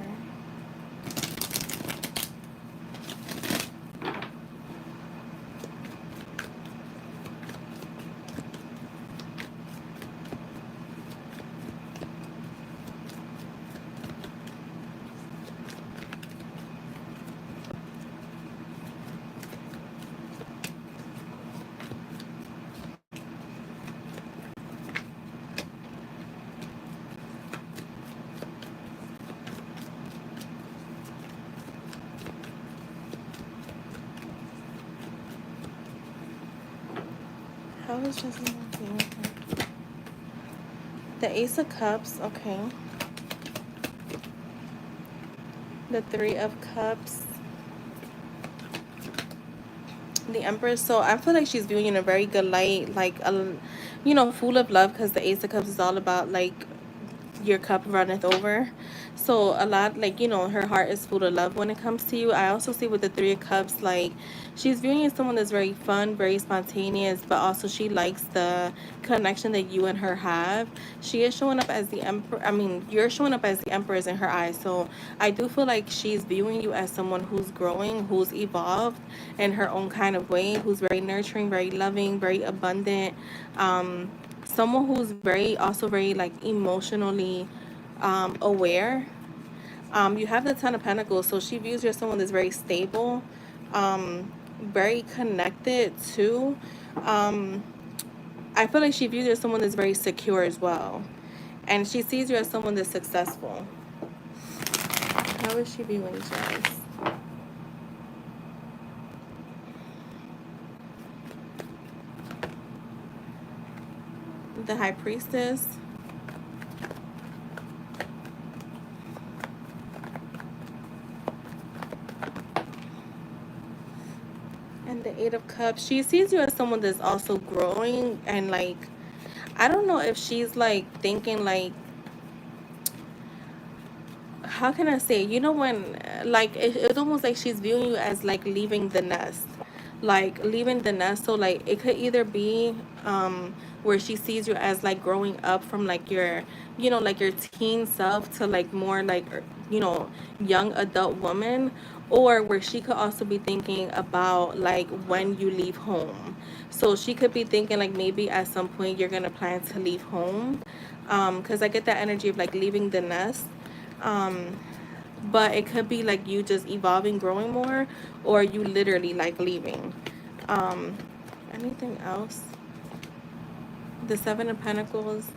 How is Jess's mom viewing her? The Ace of Cups, okay. The Three of Cups. The Empress. So I feel like she's viewing in a very good light, like full of love, because the Ace of Cups is all about like your cup runneth over. So a lot, like, her heart is full of love when it comes to you. I also see with the Three of Cups, like, she's viewing you as someone that's very fun, very spontaneous, but also she likes the connection that you and her have. She is showing up as the emperor. I mean, you're showing up as the empress in her eyes. So I do feel like she's viewing you as someone who's growing, who's evolved in her own kind of way, who's very nurturing, very loving, very abundant. Someone who's also very like emotionally aware. You have the Ten of Pentacles, so she views you as someone that's very stable, very connected too. I feel like she views you as someone that's very secure as well, and she sees you as someone that's successful. How is she viewing Jess? The High Priestess. And the Eight of Cups. She sees you as someone that's also growing, and like, I don't know if she's like thinking like, how can I say, you know, when like it's almost like she's viewing you as like leaving the nest, like leaving the nest. So like it could either be where she sees you as like growing up from like your, you know, like your teen self to like more like, you know, young adult woman, or where she could also be thinking about like when you leave home. So she could be thinking like maybe at some point you're gonna plan to leave home, because I get that energy of like leaving the nest. um but it could be like you just evolving, growing more, or you literally like leaving. um Anything else? The Seven of Pentacles.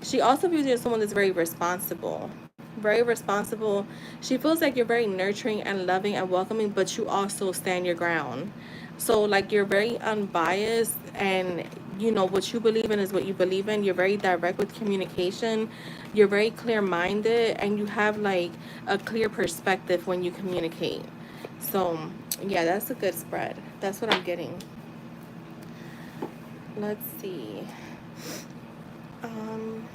She also views you as someone that's very responsible. Very responsible. She feels like you're very nurturing and loving and welcoming, but you also stand your ground. So like you're very unbiased, and you know what you believe in is what you believe in. You're very direct with communication. You're very clear minded, and you have like a clear perspective when you communicate. So yeah, that's a good spread. That's what I'm getting. Let's see. Um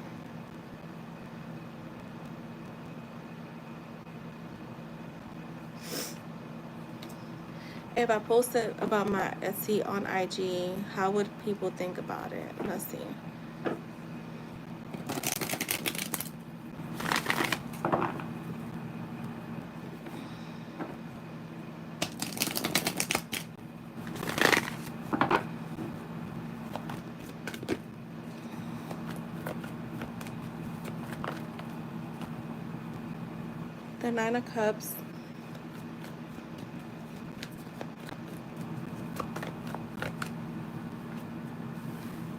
If I posted about my Etsy on IG, how would people think about it? Let's see. The Nine of Cups.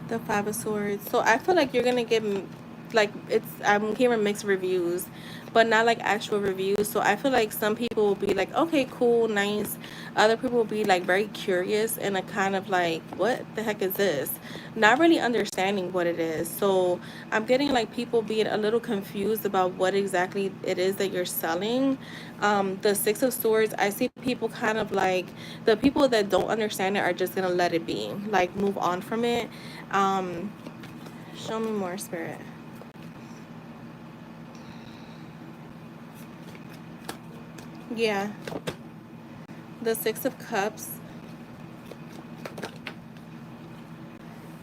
The Five of Swords. So I feel like you're gonna get like, it's, I'm hearing mixed reviews, but not like actual reviews. So I feel like some people will be like, okay, cool, nice. Other people will be like very curious and a kind of like, what the heck is this? Not really understanding what it is. So I'm getting like people being a little confused about what exactly it is that you're selling. The Six of Swords, I see people kind of like, the people that don't understand it are just gonna let it be, like move on from it. um Show me more, Spirit. Yeah, the Six of Cups,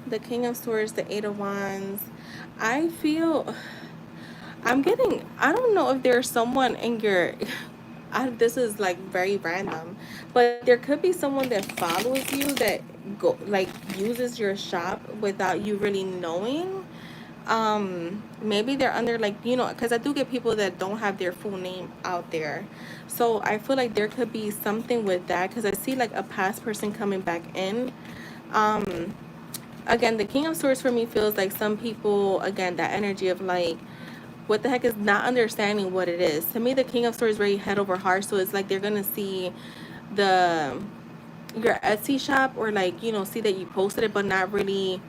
the King of Swords, the Eight of Wands. I feel, I'm getting, I don't know if there's someone in your, this is like very random, but there could be someone that follows you that go like uses your shop without you really knowing. Maybe they're under like, you know, because I do get people that don't have their full name out there. So I feel like there could be something with that, because I see like a past person coming back in. um Again, the King of Swords for me feels like some people, again, that energy of like, what the heck, is not understanding what it is. To me, the King of Swords is very head over heart. So it's like they're gonna see the your Etsy shop, or like, you know, see that you posted it, but not really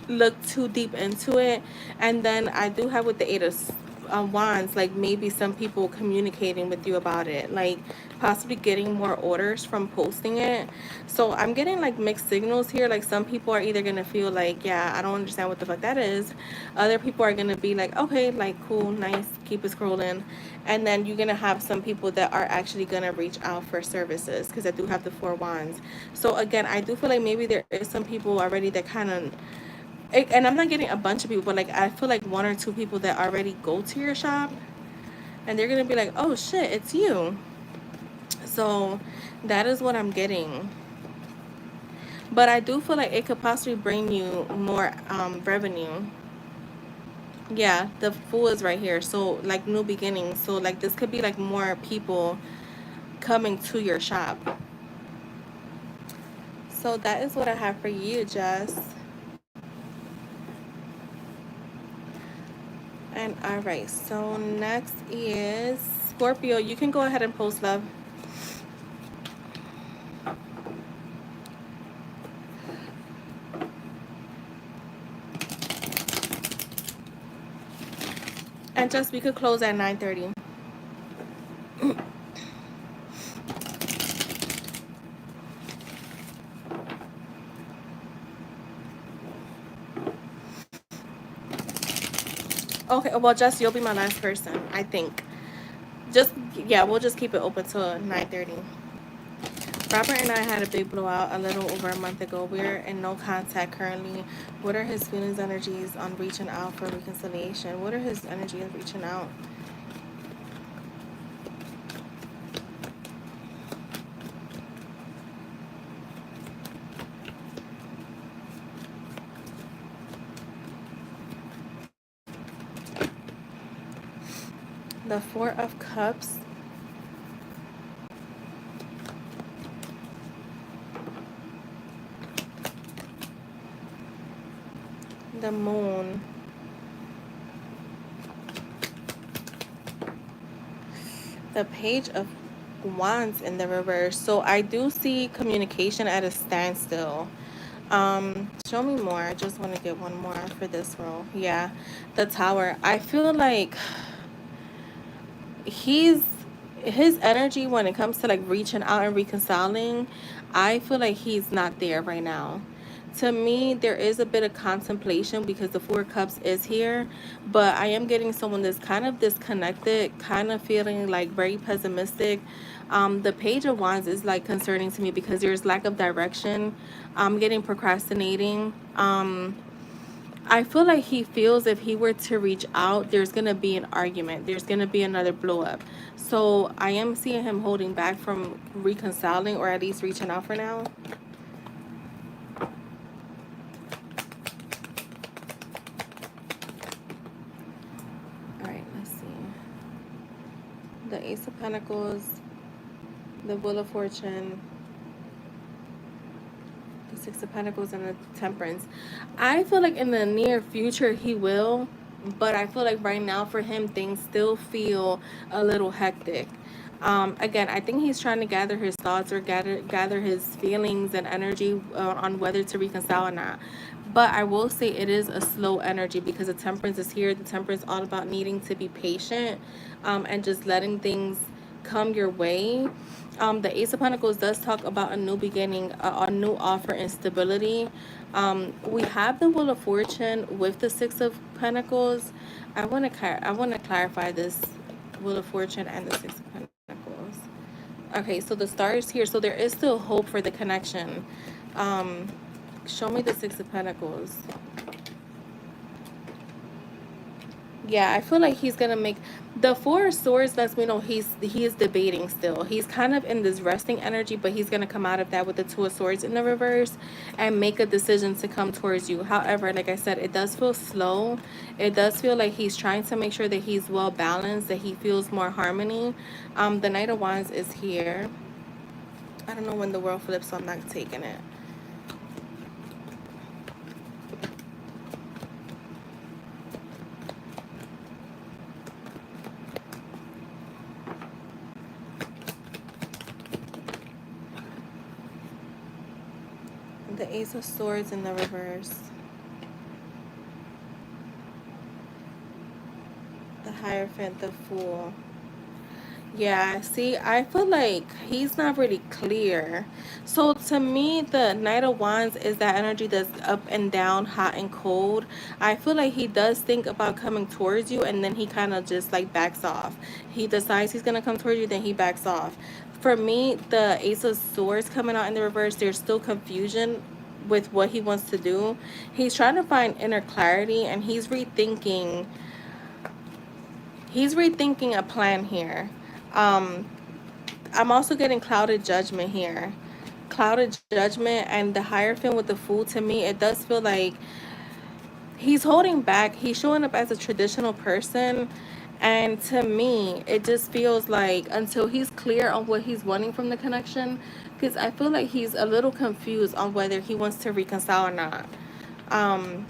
look too deep into it. And then I do have with the Eight of Wands, like maybe some people communicating with you about it, like possibly getting more orders from posting it. So I'm getting like mixed signals here. Like some people are either gonna feel like, yeah, I don't understand what the fuck that is. Other people are gonna be like, okay, like cool, nice, keep it scrolling. And then you're gonna have some people that are actually gonna reach out for services, because I do have the Four Wands. So again, I do feel like maybe there is some people already that kind of, and I'm not getting a bunch of people, but like I feel like one or two people that already go to your shop, and they're gonna be like, oh shit, it's you. So that is what I'm getting. But I do feel like it could possibly bring you more revenue. Yeah, the Fool is right here. So like new beginnings. So like this could be like more people coming to your shop. So that is what I have for you, Jess. And all right, so next is Scorpio. You can go ahead and post, love. And just we could close at 9:30. Okay, well, Jess, you'll be my last person, I think. Just yeah, we'll just keep it open till 9:30. Robert and I had a big blowout a little over a month ago. We're in no contact currently. What are his feelings, energies on reaching out for reconciliation? What are his energies reaching out? The Four of Cups. The Moon. The Page of Wands in the reverse. So I do see communication at a standstill. Show me more. I just want to get one more for this row. Yeah, the Tower. I feel like he's his energy when it comes to like reaching out and reconciling, I feel like he's not there right now. To me, there is a bit of contemplation because the Four of Cups is here, but I am getting someone that's kind of disconnected, kind of feeling like very pessimistic. The Page of Wands is like concerning to me because there's lack of direction. I'm getting procrastinating. I feel like he feels if he were to reach out, there's going to be an argument. There's going to be another blow up. So I am seeing him holding back from reconciling or at least reaching out for now. All right, let's see. The Ace of Pentacles, the Wheel of Fortune, the Six of Pentacles, and the Temperance. I feel like in the near future he will, but I feel like right now for him things still feel a little hectic. Again, I think he's trying to gather his thoughts or gather his feelings and energy on whether to reconcile or not. But I will say it is a slow energy because the Temperance is here. The Temperance is all about needing to be patient, and just letting things come your way. The Ace of Pentacles does talk about a new beginning, a new offer and stability. We have the Wheel of Fortune with the Six of Pentacles. I want to clarify this Wheel of Fortune and the Six of Pentacles. Okay, so the star is here, so there is still hope for the connection. Um, Show me the Six of Pentacles. Yeah, I feel like he's gonna make the Four of Swords. Lets me know he is debating still. He's kind of in this resting energy, but he's gonna come out of that with the Two of Swords in the reverse and make a decision to come towards you. However, like I said, it does feel slow. It does feel like he's trying to make sure that he's well balanced, that he feels more harmony. The Knight of Wands is here. I don't know when the world flips, so I'm not taking it. The Ace of Swords in the reverse. The Hierophant, the Fool. Yeah, see, I feel like he's not really clear. So to me, the Knight of Wands is that energy that's up and down, hot and cold. I feel like he does think about coming towards you and then he kind of just like backs off. He decides he's going to come towards you, then he backs off. For me, the Ace of Swords coming out in the reverse, there's still confusion with what he wants to do. He's trying to find inner clarity and he's rethinking a plan here. Um, I'm also getting clouded judgment here. Clouded judgment and the Hierophant with the Fool, to me, it does feel like he's holding back. He's showing up as a traditional person. And to me, it just feels like until he's clear on what he's wanting from the connection, because I feel like he's a little confused on whether he wants to reconcile or not. Um,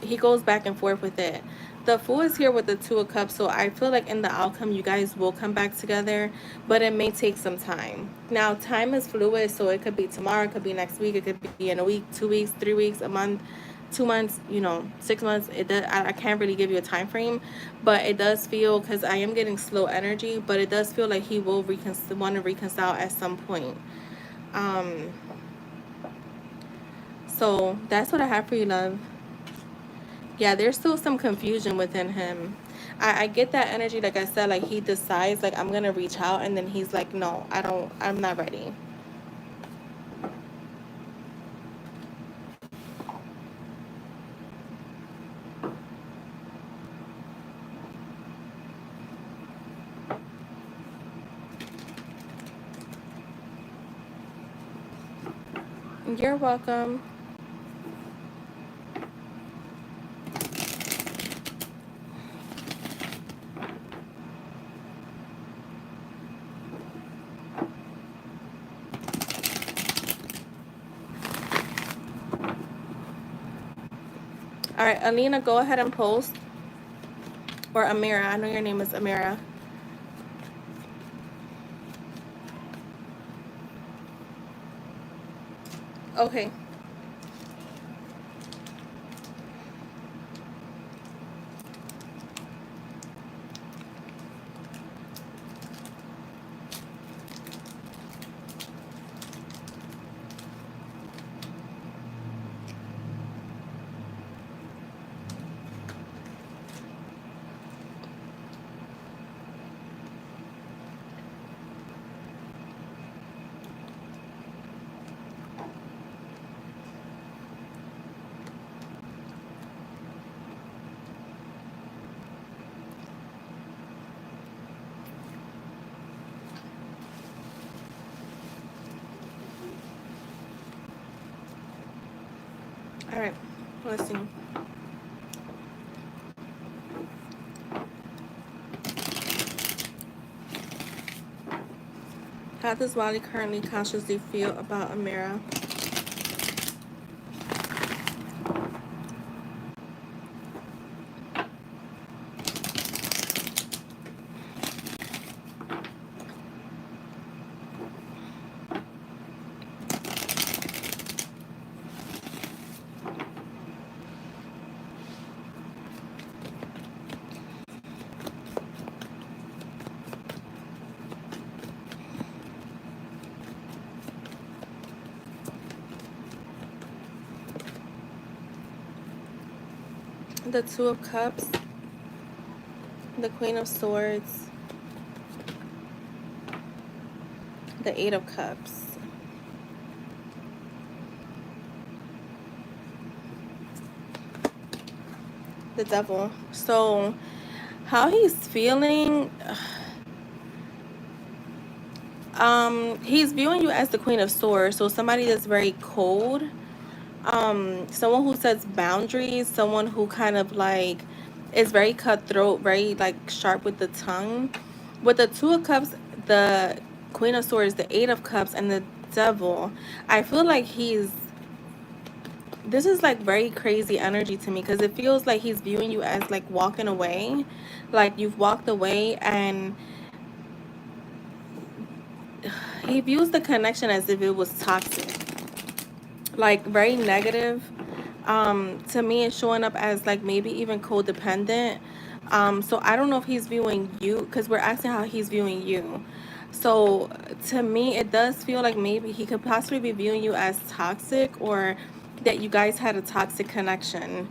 he goes back and forth with it. The Fool is here with the Two of Cups, so I feel like in the outcome you guys will come back together, but it may take some time. Now, time is fluid, so it could be tomorrow, it could be next week, it could be in a week, 2 weeks, 3 weeks, a month. 2 months, 6 months. I can't really give you a time frame, but it does feel, because I am getting slow energy, but it does feel like he will want to reconcile at some point. Um, so that's what I have for you, love. Yeah, there's still some confusion within him. I get that energy, like I said, like he decides, like, I'm gonna reach out, and then he's like, no, I'm not ready. You're welcome. All right, Alina, go ahead and post. Or Amira, I know your name is Amira. Okay. All right, let's see. How does Wally currently consciously feel about Amira? The Two of Cups, the Queen of Swords, the Eight of Cups, the Devil. So, how he's feeling, he's viewing you as the Queen of Swords, so somebody that's very cold, someone who sets boundaries, someone who kind of like is very cutthroat, very like sharp with the tongue. With the Two of Cups, the Queen of Swords, the Eight of Cups, and the Devil, I feel like this is like very crazy energy to me, because it feels like he's viewing you as like walking away, like you've walked away, and he views the connection as if it was toxic, like very negative. To me, it's showing up as like maybe even codependent. So I don't know if he's viewing you, because we're asking how he's viewing you. So to me, it does feel like maybe he could possibly be viewing you as toxic, or that you guys had a toxic connection.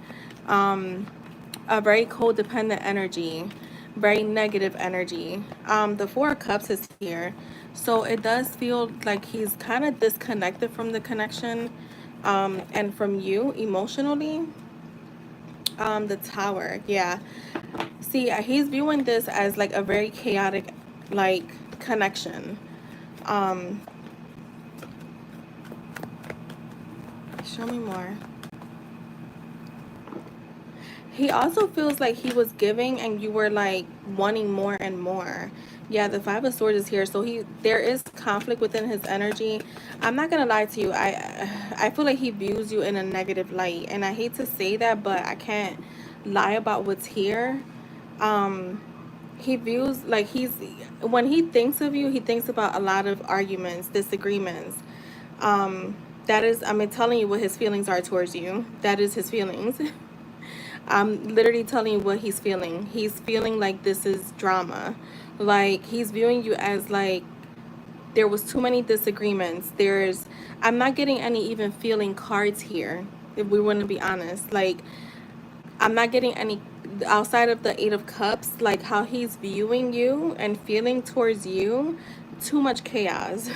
A very codependent energy, very negative energy. The Four of Cups is here. So it does feel like he's kind of disconnected from the connection, and from you emotionally. The Tower, yeah. See, he's viewing this as like a very chaotic, like, connection. Um, Show me more. He also feels like he was giving and you were like wanting more and more. Yeah, the Five of Swords is here. So there is conflict within his energy. I'm not gonna lie to you. I feel like he views you in a negative light. And I hate to say that, but I can't lie about what's here. Um he views like when he thinks of you, he thinks about a lot of arguments, disagreements. Um that is, I'm telling you what his feelings are towards you. That is his feelings. I'm literally telling you what he's feeling. He's feeling like this is drama. Like he's viewing you as like there was too many disagreements. I'm not getting any even feeling cards here, if we want to be honest. Like I'm not getting any outside of the Eight of Cups, like how he's viewing you and feeling towards you. Too much chaos.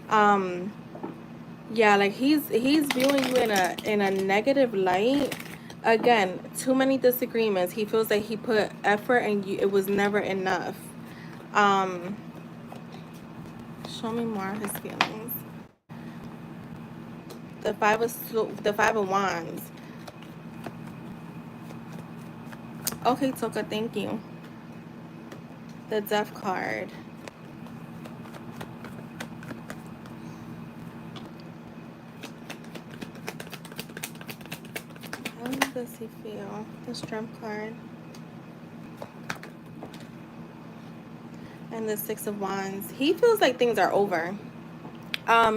Um yeah, like he's viewing you in a negative light. Again, too many disagreements. He feels like he put effort and it was never enough. Um show me more of his feelings. The five of wands. Okay, Toka, thank you. The death card. How does he feel? The strength card. And the Six of Wands. He feels like things are over.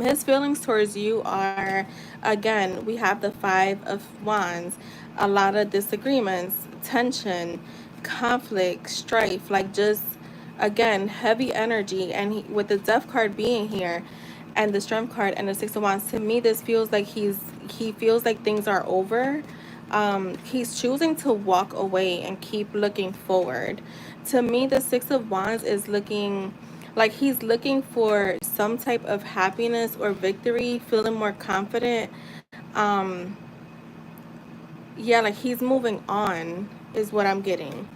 His feelings towards you are, again, we have the Five of Wands. A lot of disagreements, tension, conflict, strife, like just, again, heavy energy. And with the Death card being here and the Strength card and the Six of Wands, to me, this feels like he feels like things are over. He's choosing to walk away and keep looking forward. To me, the Six of Wands is looking like he's looking for some type of happiness or victory, feeling more confident. Um, yeah, like he's moving on is what I'm getting.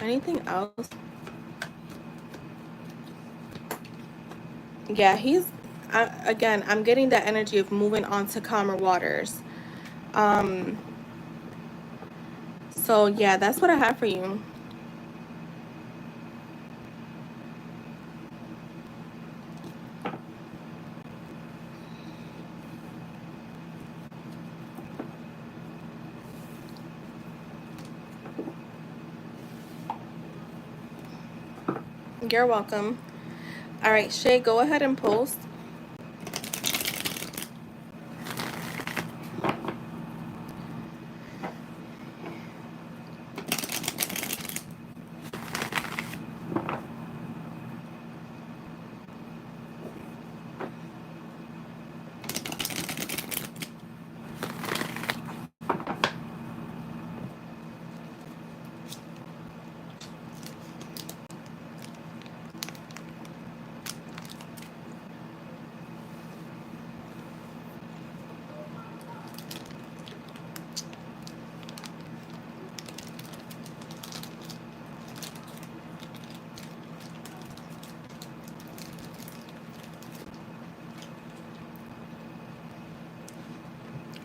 Anything else? Yeah, again, I'm getting that energy of moving on to calmer waters. Um, so yeah, that's what I have for you. You're welcome. All right, Shay, go ahead and post.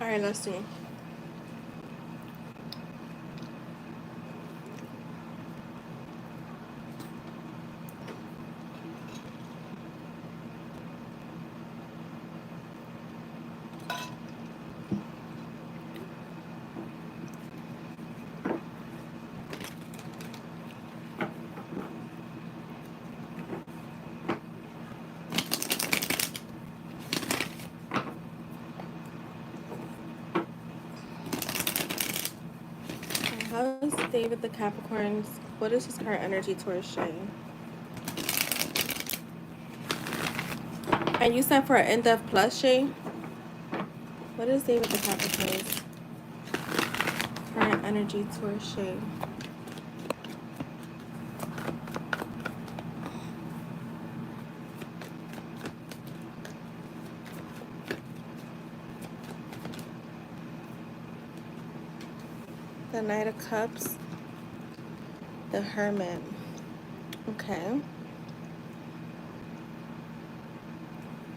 All right, let's see. How is David the Capricorns? What is his current energy towards Shay? And you sent for an in-depth plus, Shay? What is David the Capricorn's current energy towards Shay? The Knight of Cups. The Hermit. Okay.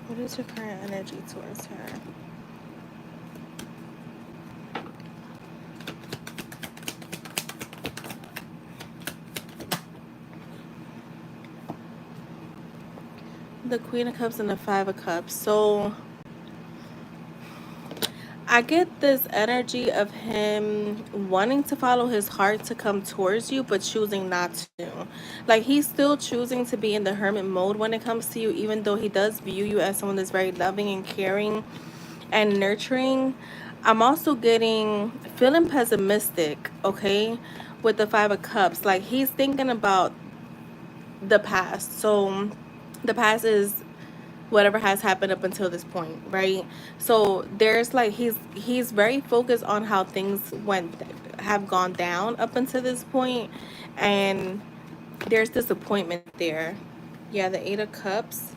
What is your current energy towards her? The Queen of Cups and the Five of Cups. So I get this energy of him wanting to follow his heart to come towards you, but choosing not to. Like, he's still choosing to be in the hermit mode when it comes to you, even though he does view you as someone that's very loving and caring and nurturing. I'm also feeling pessimistic, okay, with the Five of Cups. Like, he's thinking about the past. So, the past is whatever has happened up until this point, right? So there's like he's very focused on how things have gone down up until this point, and there's disappointment there. Yeah, the Eight of Cups,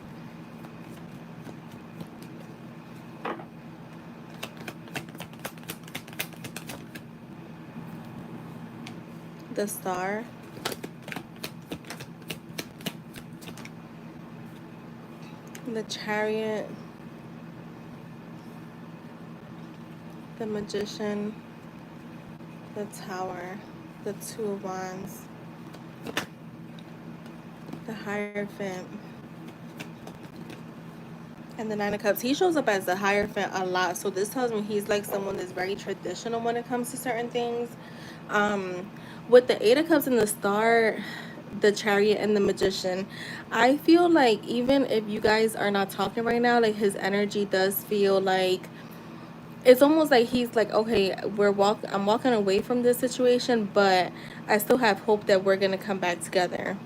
the Star, the Chariot, the Magician, the Tower, the Two of Wands, the Hierophant, and the Nine of Cups. He shows up as the Hierophant a lot. So this tells me he's like someone that's very traditional when it comes to certain things. Um, with the Eight of Cups and the Star, the Chariot, and the Magician, I feel like even if you guys are not talking right now, like his energy does feel like it's almost like he's like, okay, I'm walking away from this situation, but I still have hope that we're gonna come back together.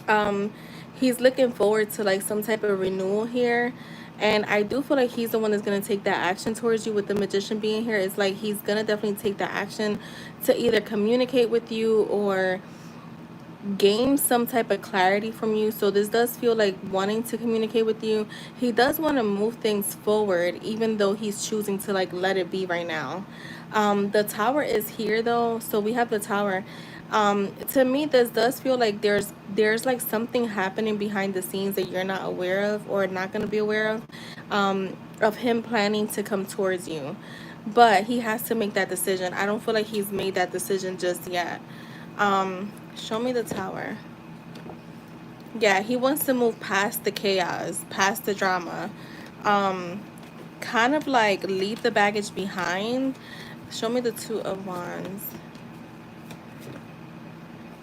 um he's looking forward to like some type of renewal here, and I do feel like he's the one that's going to take that action towards you. With the Magician being here, it's like he's going to definitely take that action to either communicate with you or gain some type of clarity from you. So this does feel like wanting to communicate with you. He does want to move things forward, even though he's choosing to like let it be right now. The Tower is here though, so we have the Tower. To me, this does feel like there's like something happening behind the scenes that you're not aware of or not going to be aware of him planning to come towards you, but he has to make that decision. I don't feel like he's made that decision just yet. Show me the Tower. Yeah, he wants to move past the chaos, past the drama. Um, Kind of like leave the baggage behind. Show me the Two of Wands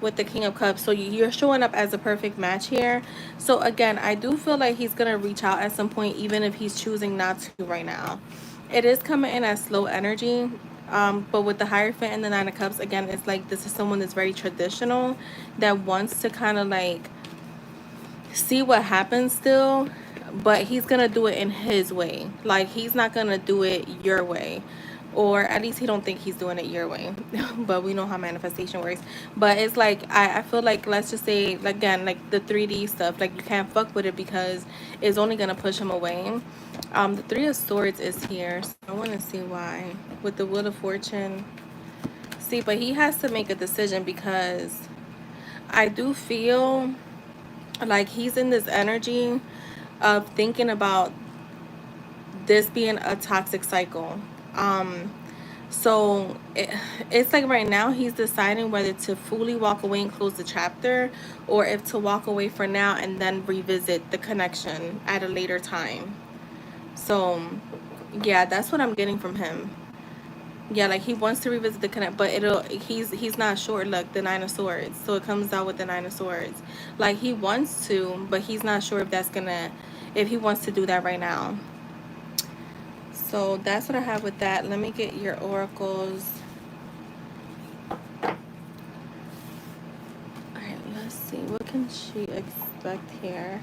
with the King of Cups. So you're showing up as a perfect match here. So again, I do feel like he's gonna reach out at some point, even if he's choosing not to right now. It is coming in as slow energy. But with the Hierophant and the Nine of Cups, again, it's like this is someone that's very traditional, that wants to kind of like see what happens still, but he's gonna do it in his way. Like, he's not gonna do it your way, or at least he don't think he's doing it your way. But we know how manifestation works. But it's like I feel like, let's just say, like, again, like the 3D stuff, like you can't fuck with it because it's only gonna push him away. The Three of Swords is here, so I want to see why. With the Wheel of Fortune, see, but he has to make a decision, because I do feel like he's in this energy of thinking about this being a toxic cycle. Um, it's like right now he's deciding whether to fully walk away and close the chapter, or if to walk away for now and then revisit the connection at a later time. So, yeah, that's what I'm getting from him. Yeah, like he wants to revisit the connect, but he's not sure. Look, the Nine of Swords. So it comes out with the Nine of Swords. Like, he wants to, but he's not sure if he wants to do that right now. So that's what I have with that. Let me get your oracles. All right, let's see. What can she expect here?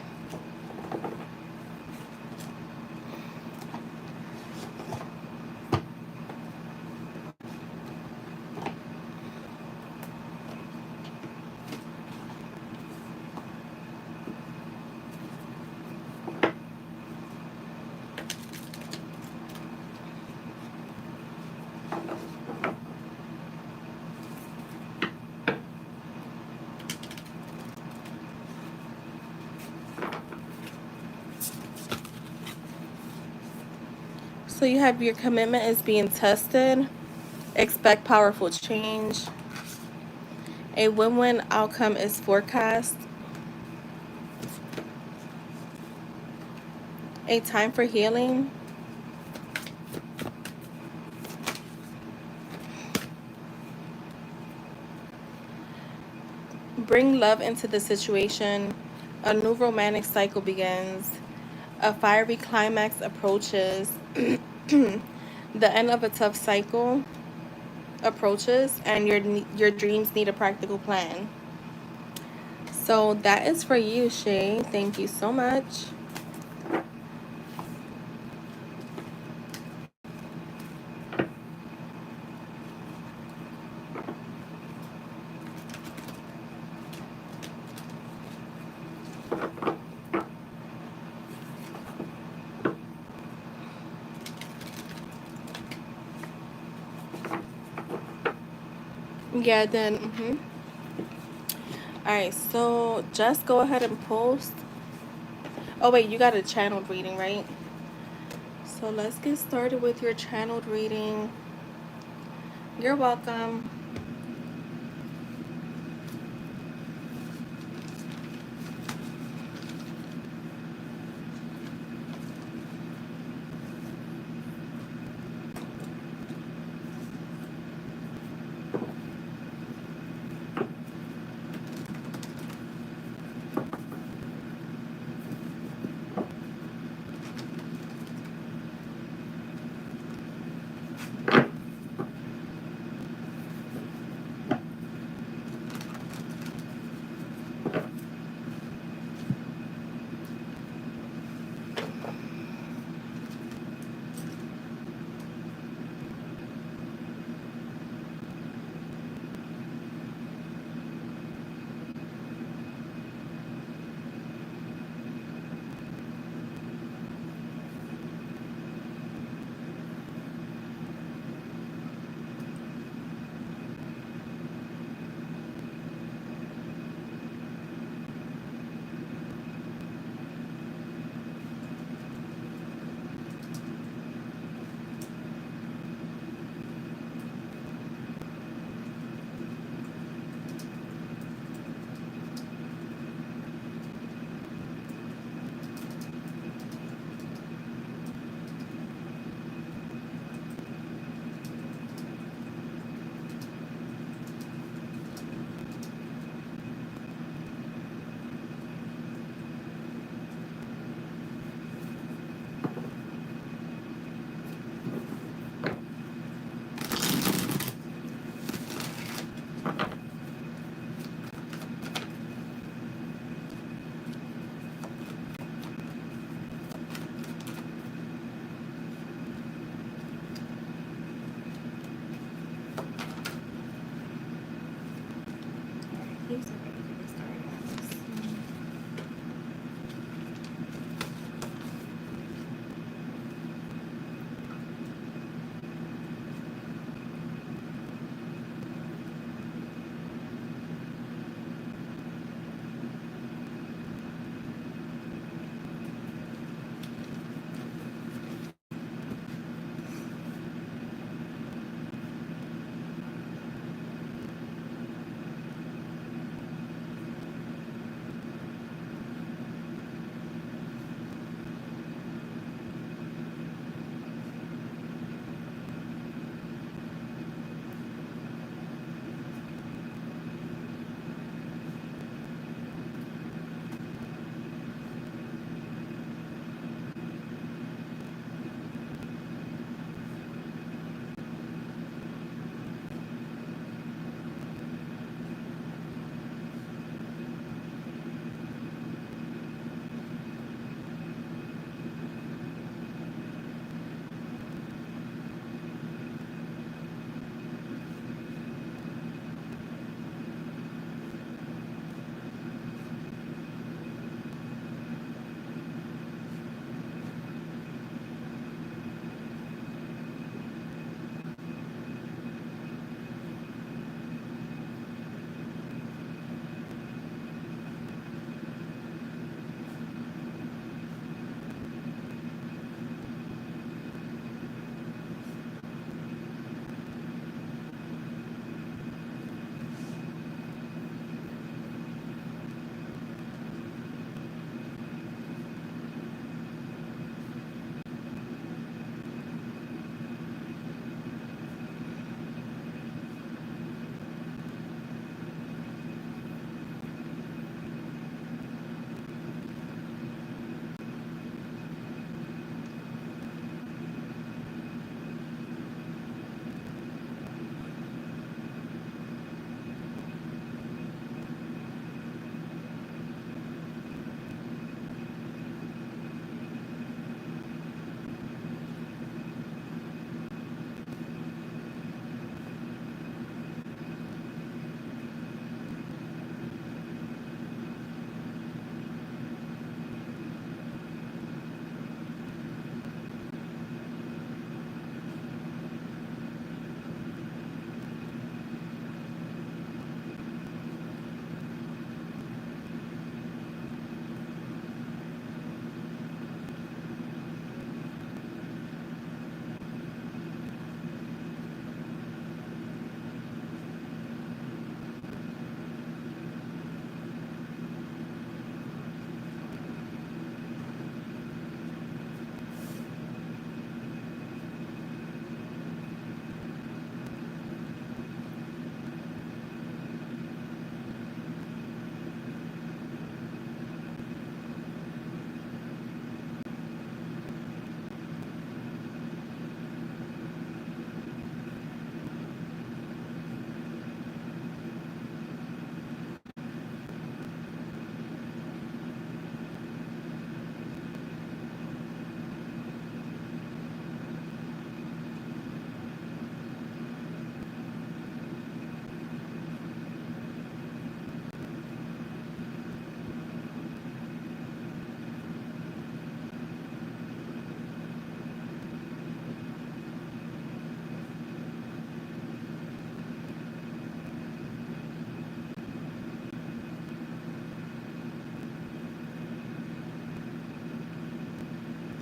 So you have your commitment is being tested. Expect powerful change. A win-win outcome is forecast. A time for healing. bring love into the situation. A new romantic cycle begins. A fiery climax approaches. The end of a tough cycle approaches, and your dreams need a practical plan. So that is for you, Shay. Thank you so much. Yeah, then. All right, so just go ahead and post. Oh wait, you got a channeled reading, right? So let's get started with your channeled reading. You're welcome.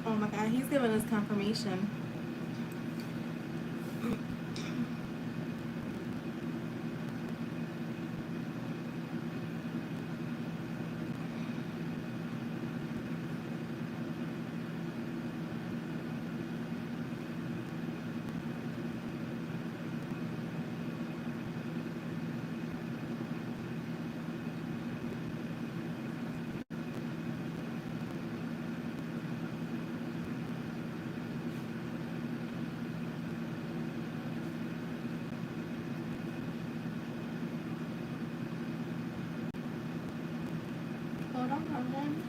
Oh my god, he's giving us confirmation. Hold on.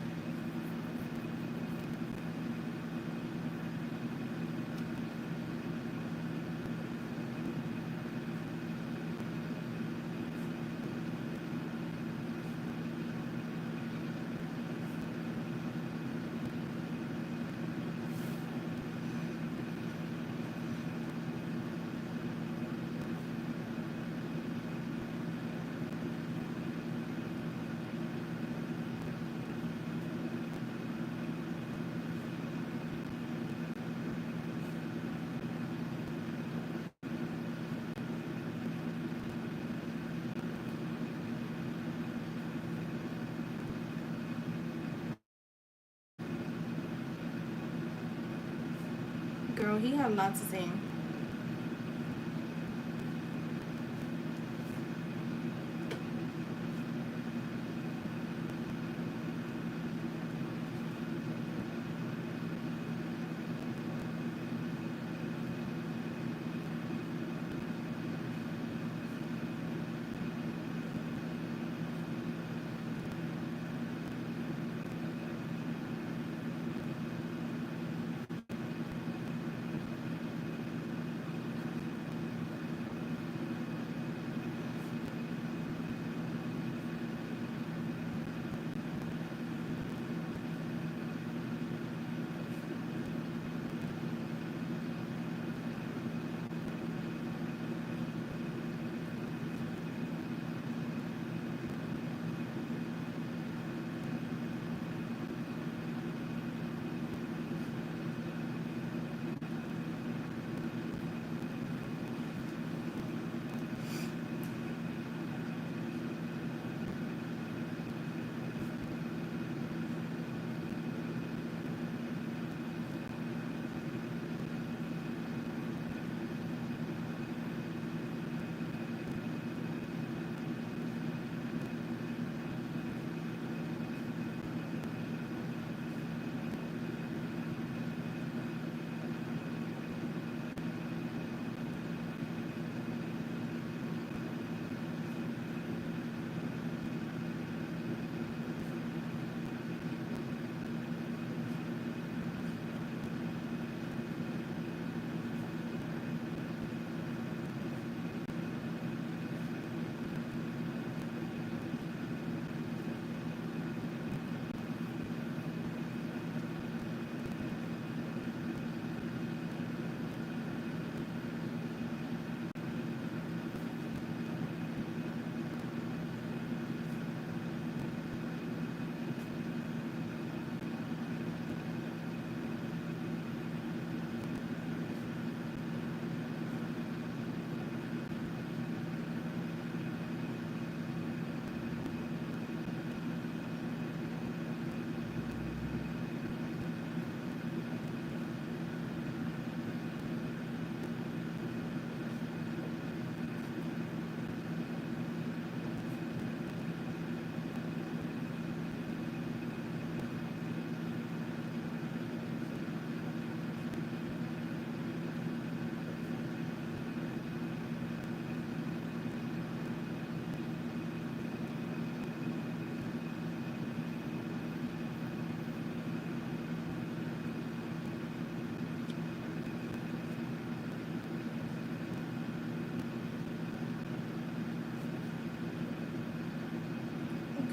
Girl, he had lots to say.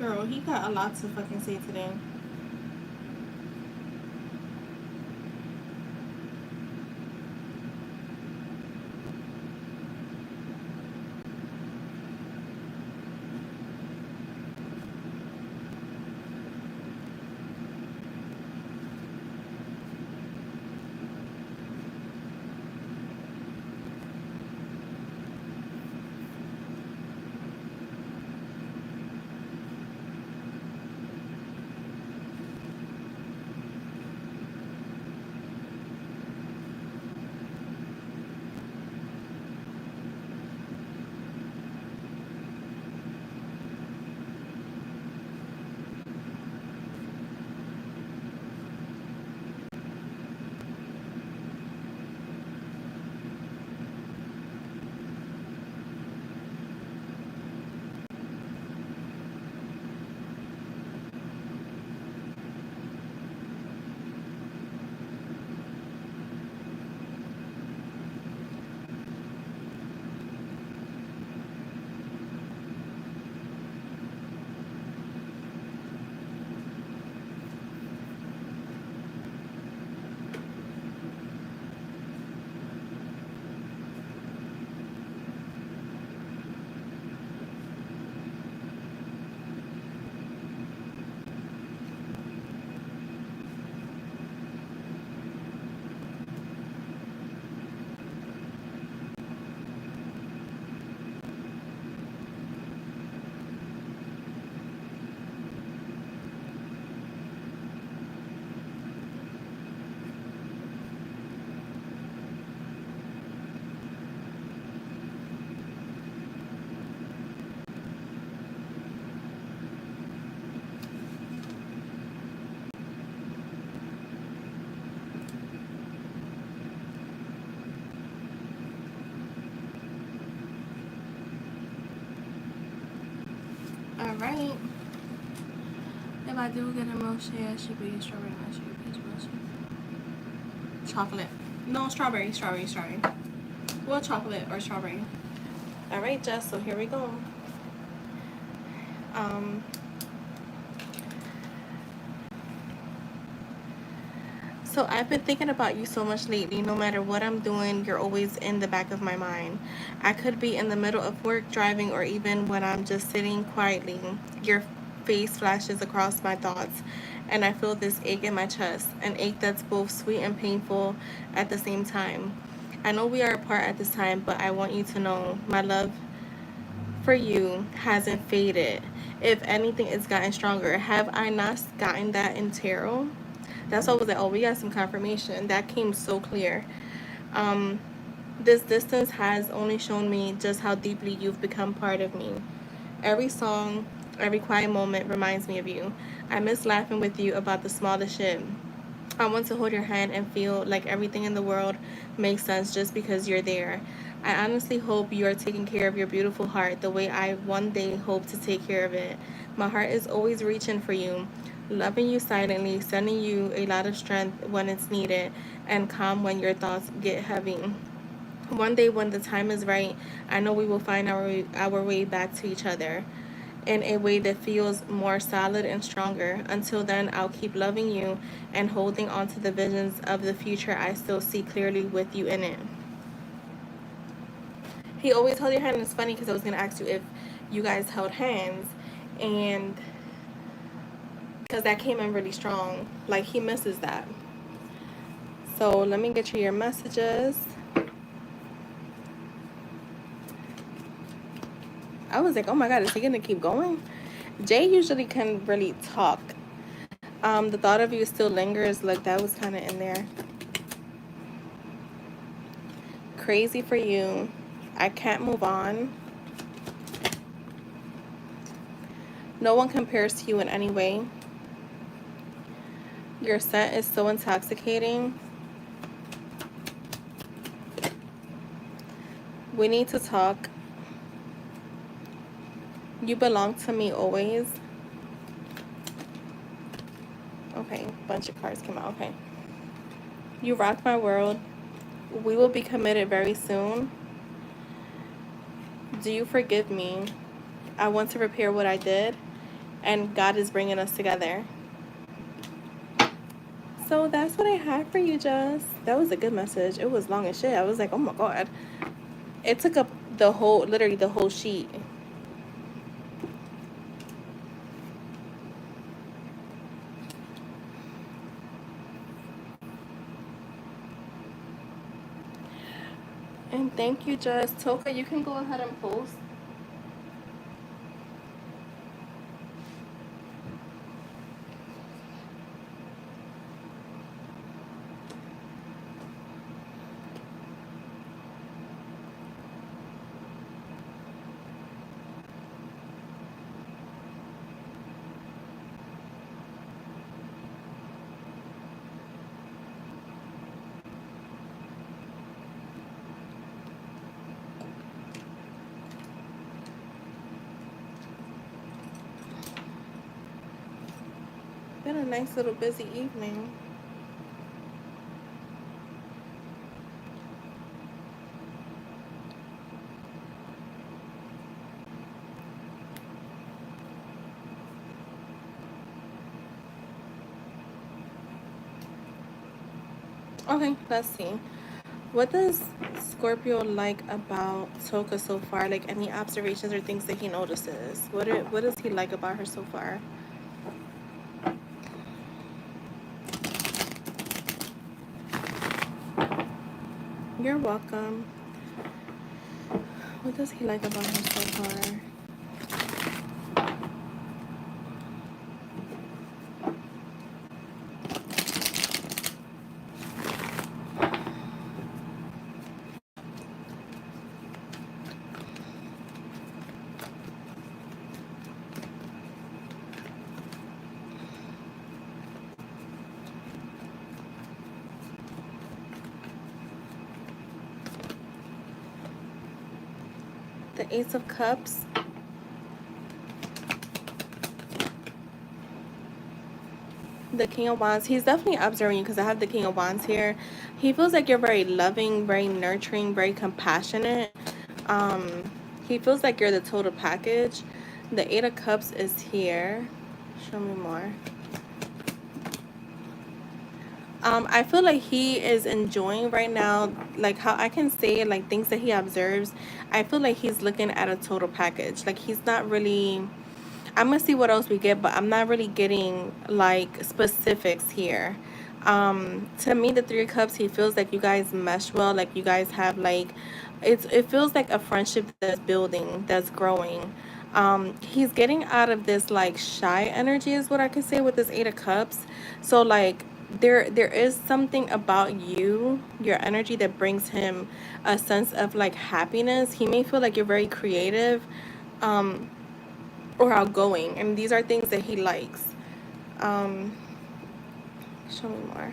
Girl, he got a lot to fucking say today. right. If I do get a milkshake, it should be strawberry, not sugar peach milkshake. Chocolate. No, strawberry. Well, chocolate or strawberry. All right, Jess, so here we go. So I've been thinking about you so much lately. No matter what I'm doing, you're always in the back of my mind. I could be in the middle of work, driving, or even when I'm just sitting quietly. Your face flashes across my thoughts, and I feel this ache in my chest, an ache that's both sweet and painful at the same time. I know we are apart at this time, but I want you to know my love for you hasn't faded. If anything, it's gotten stronger. Have I not gotten that in tarot? That's why I was like, oh, we got some confirmation. That came so clear. Um, this distance has only shown me just how deeply you've become part of me. Every song, every quiet moment reminds me of you. I miss laughing with you about the smallest shit. I want to hold your hand and feel like everything in the world makes sense just because you're there. I honestly hope you are taking care of your beautiful heart the way I one day hope to take care of it. My heart is always reaching for you, loving you silently, sending you a lot of strength when it's needed, and calm when your thoughts get heavy. One day when the time is right, I know we will find our way back to each other in a way that feels more solid and stronger. Until then, I'll keep loving you and holding on to the visions of the future I still see clearly with you in it. He always held your hand, and it's funny because I was going to ask you if you guys held hands, and because that came in really strong. Like, he misses that. So let me get you your messages. I was like, oh my God, is he going to keep going? Jay usually can really talk. The thought of you still lingers. Look, that was kind of in there. Crazy for you. I can't move on. No one compares to you in any way. Your scent is so intoxicating. We need to talk. You belong to me always. Okay, bunch of cards came out. Okay. You rock my world. We will be committed very soon. Do you forgive me? I want to repair what I did, and God is bringing us together. So that's what I had for you, Jess. That was a good message. It was long as shit. I was like, oh my God. It took up literally the whole sheet. And thank you, Jess. Toka, you can go ahead and post. Been a nice little busy evening. Okay, let's see. What does Scorpio like about Toka so far? Like any observations or things that he notices? What does he like about her so far? You're welcome. What does he like about her so far? The Ace of Cups. The King of Wands, he's definitely observing you because I have the King of Wands here. He feels like you're very loving, very nurturing, very compassionate. Um, he feels like you're the total package. The Eight of Cups is here. Show me more. I feel like he is enjoying right now, like how I can say, like things that he observes. I feel like he's looking at a total package. Like he's not really. I'm gonna see what else we get, but I'm not really getting like specifics here. To me, the Three of Cups, he feels like you guys mesh well. Like you guys have like, it feels like a friendship that's building, that's growing. He's getting out of this like shy energy is what I could say with this Eight of Cups. So like there is something about you, your energy, that brings him a sense of like happiness. He may feel like you're very creative, um, or outgoing, and these are things that he likes. Um, Show me more.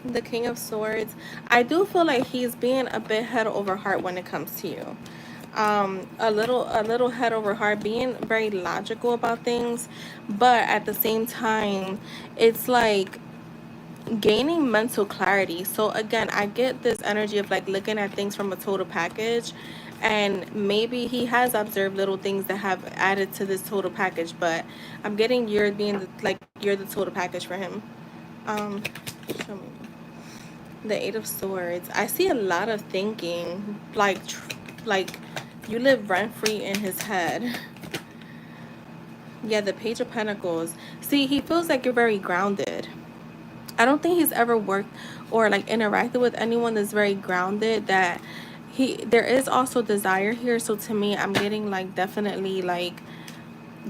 The King of Swords. I do feel like he's being a bit head over heart when it comes to you. A little head over heart, being very logical about things, but at the same time, it's like gaining mental clarity. So again, I get this energy of like looking at things from a total package, and maybe he has observed little things that have added to this total package, but I'm getting you're being like you're the total package for him. Um, Show me. The Eight of Swords. I see a lot of thinking, like you live rent free in his head. Yeah, the Page of Pentacles. See, he feels like you're very grounded. I don't think he's ever worked or like interacted with anyone that's very grounded. That there is also desire here. So to me, I'm getting like definitely like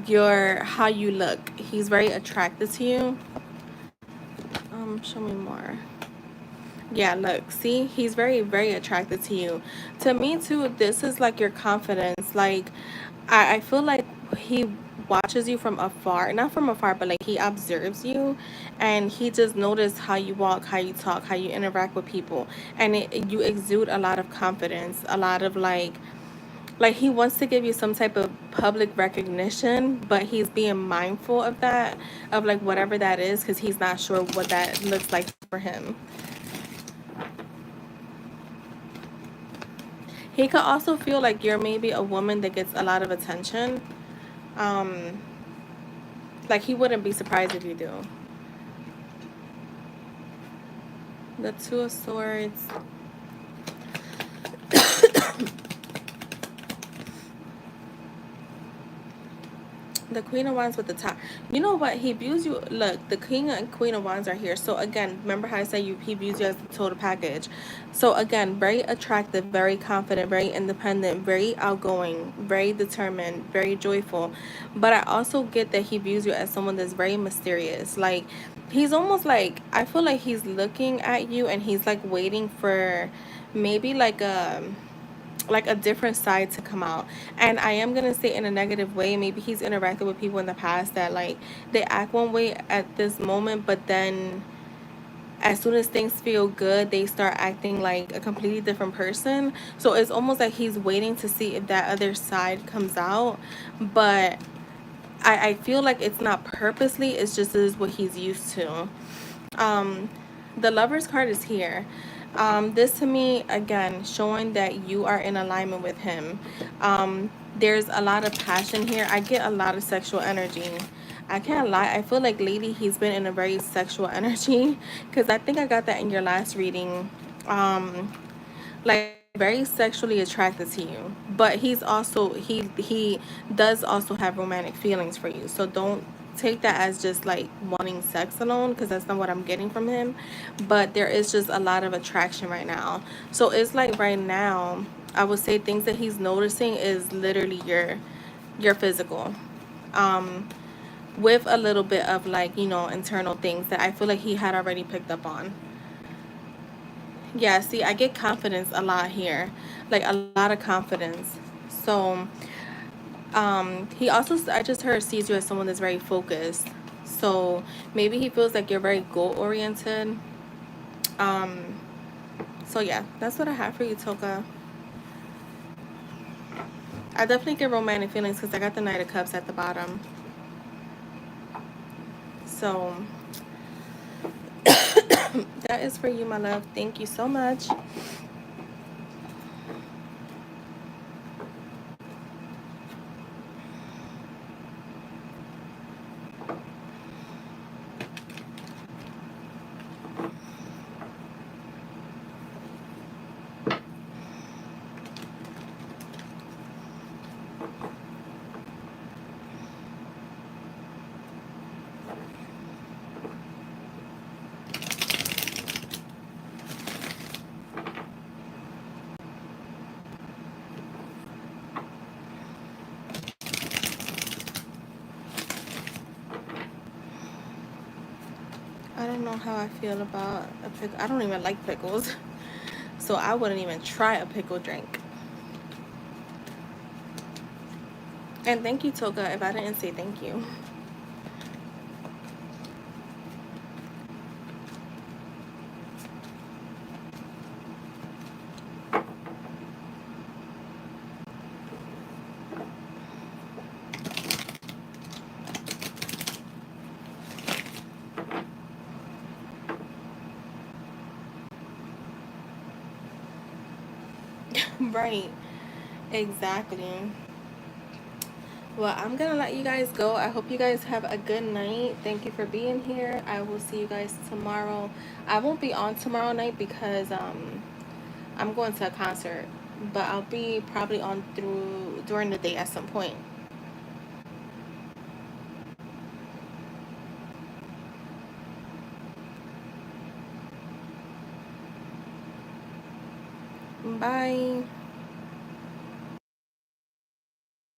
your how you look. He's very attracted to you. Show me more. Yeah, look, see, he's very, very attracted to you. To me, too, this is like your confidence. Like, I feel like he watches you from afar, not from afar, but like he observes you, and he just noticed how you walk, how you talk, how you interact with people, and you exude a lot of confidence, a lot of like he wants to give you some type of public recognition, but he's being mindful of that, of like whatever that is, because he's not sure what that looks like for him. He could also feel like you're maybe a woman that gets a lot of attention. Um, like he wouldn't be surprised if you do. The Two of Swords. The Queen of Wands with the top. You know what? He views you. Look, the King and Queen of Wands are here. So again, remember how I said he views you as the total package. So again, very attractive, very confident, very independent, very outgoing, very determined, very joyful. But I also get that he views you as someone that's very mysterious. Like he's almost like, I feel like he's looking at you and he's like waiting for maybe like a different side to come out. And I am gonna say in a negative way, maybe he's interacted with people in the past that like they act one way at this moment, but then as soon as things feel good, they start acting like a completely different person. So it's almost like he's waiting to see if that other side comes out. But I feel like it's not purposely, it's just is what he's used to. um the Lover's card is here. This to me, again, showing that you are in alignment with him. There's a lot of passion here. I get a lot of sexual energy. I can't lie, I feel like lately he's been in a very sexual energy, because I think I got that in your last reading. Like very sexually attracted to you, but he's also he does also have romantic feelings for you. So don't take that as just like wanting sex alone, because that's not what I'm getting from him. But there is just a lot of attraction right now. So it's like right now, I would say things that he's noticing is literally your physical, um with a little bit of like, internal things that I feel like he had already picked up on. Yeah, see, I get confidence a lot here, like a lot of confidence. So, he also, I just heard, sees you as someone that's very focused. So maybe he feels like you're very goal oriented. Um, So yeah, that's what I have for you, Toka. I definitely get romantic feelings because I got the Knight of Cups at the bottom. So that is for you, my love. Thank you so much. I don't know how I feel about a pickle. I don't even like pickles. So I wouldn't even try a pickle drink. And thank you, Toka, if I didn't say thank you. Right. Exactly. Well, I'm gonna let you guys go. I hope you guys have a good night. Thank you for being here. I will see you guys tomorrow. I won't be on tomorrow night because I'm going to a concert, but I'll be probably on through during the day at some point. Bye.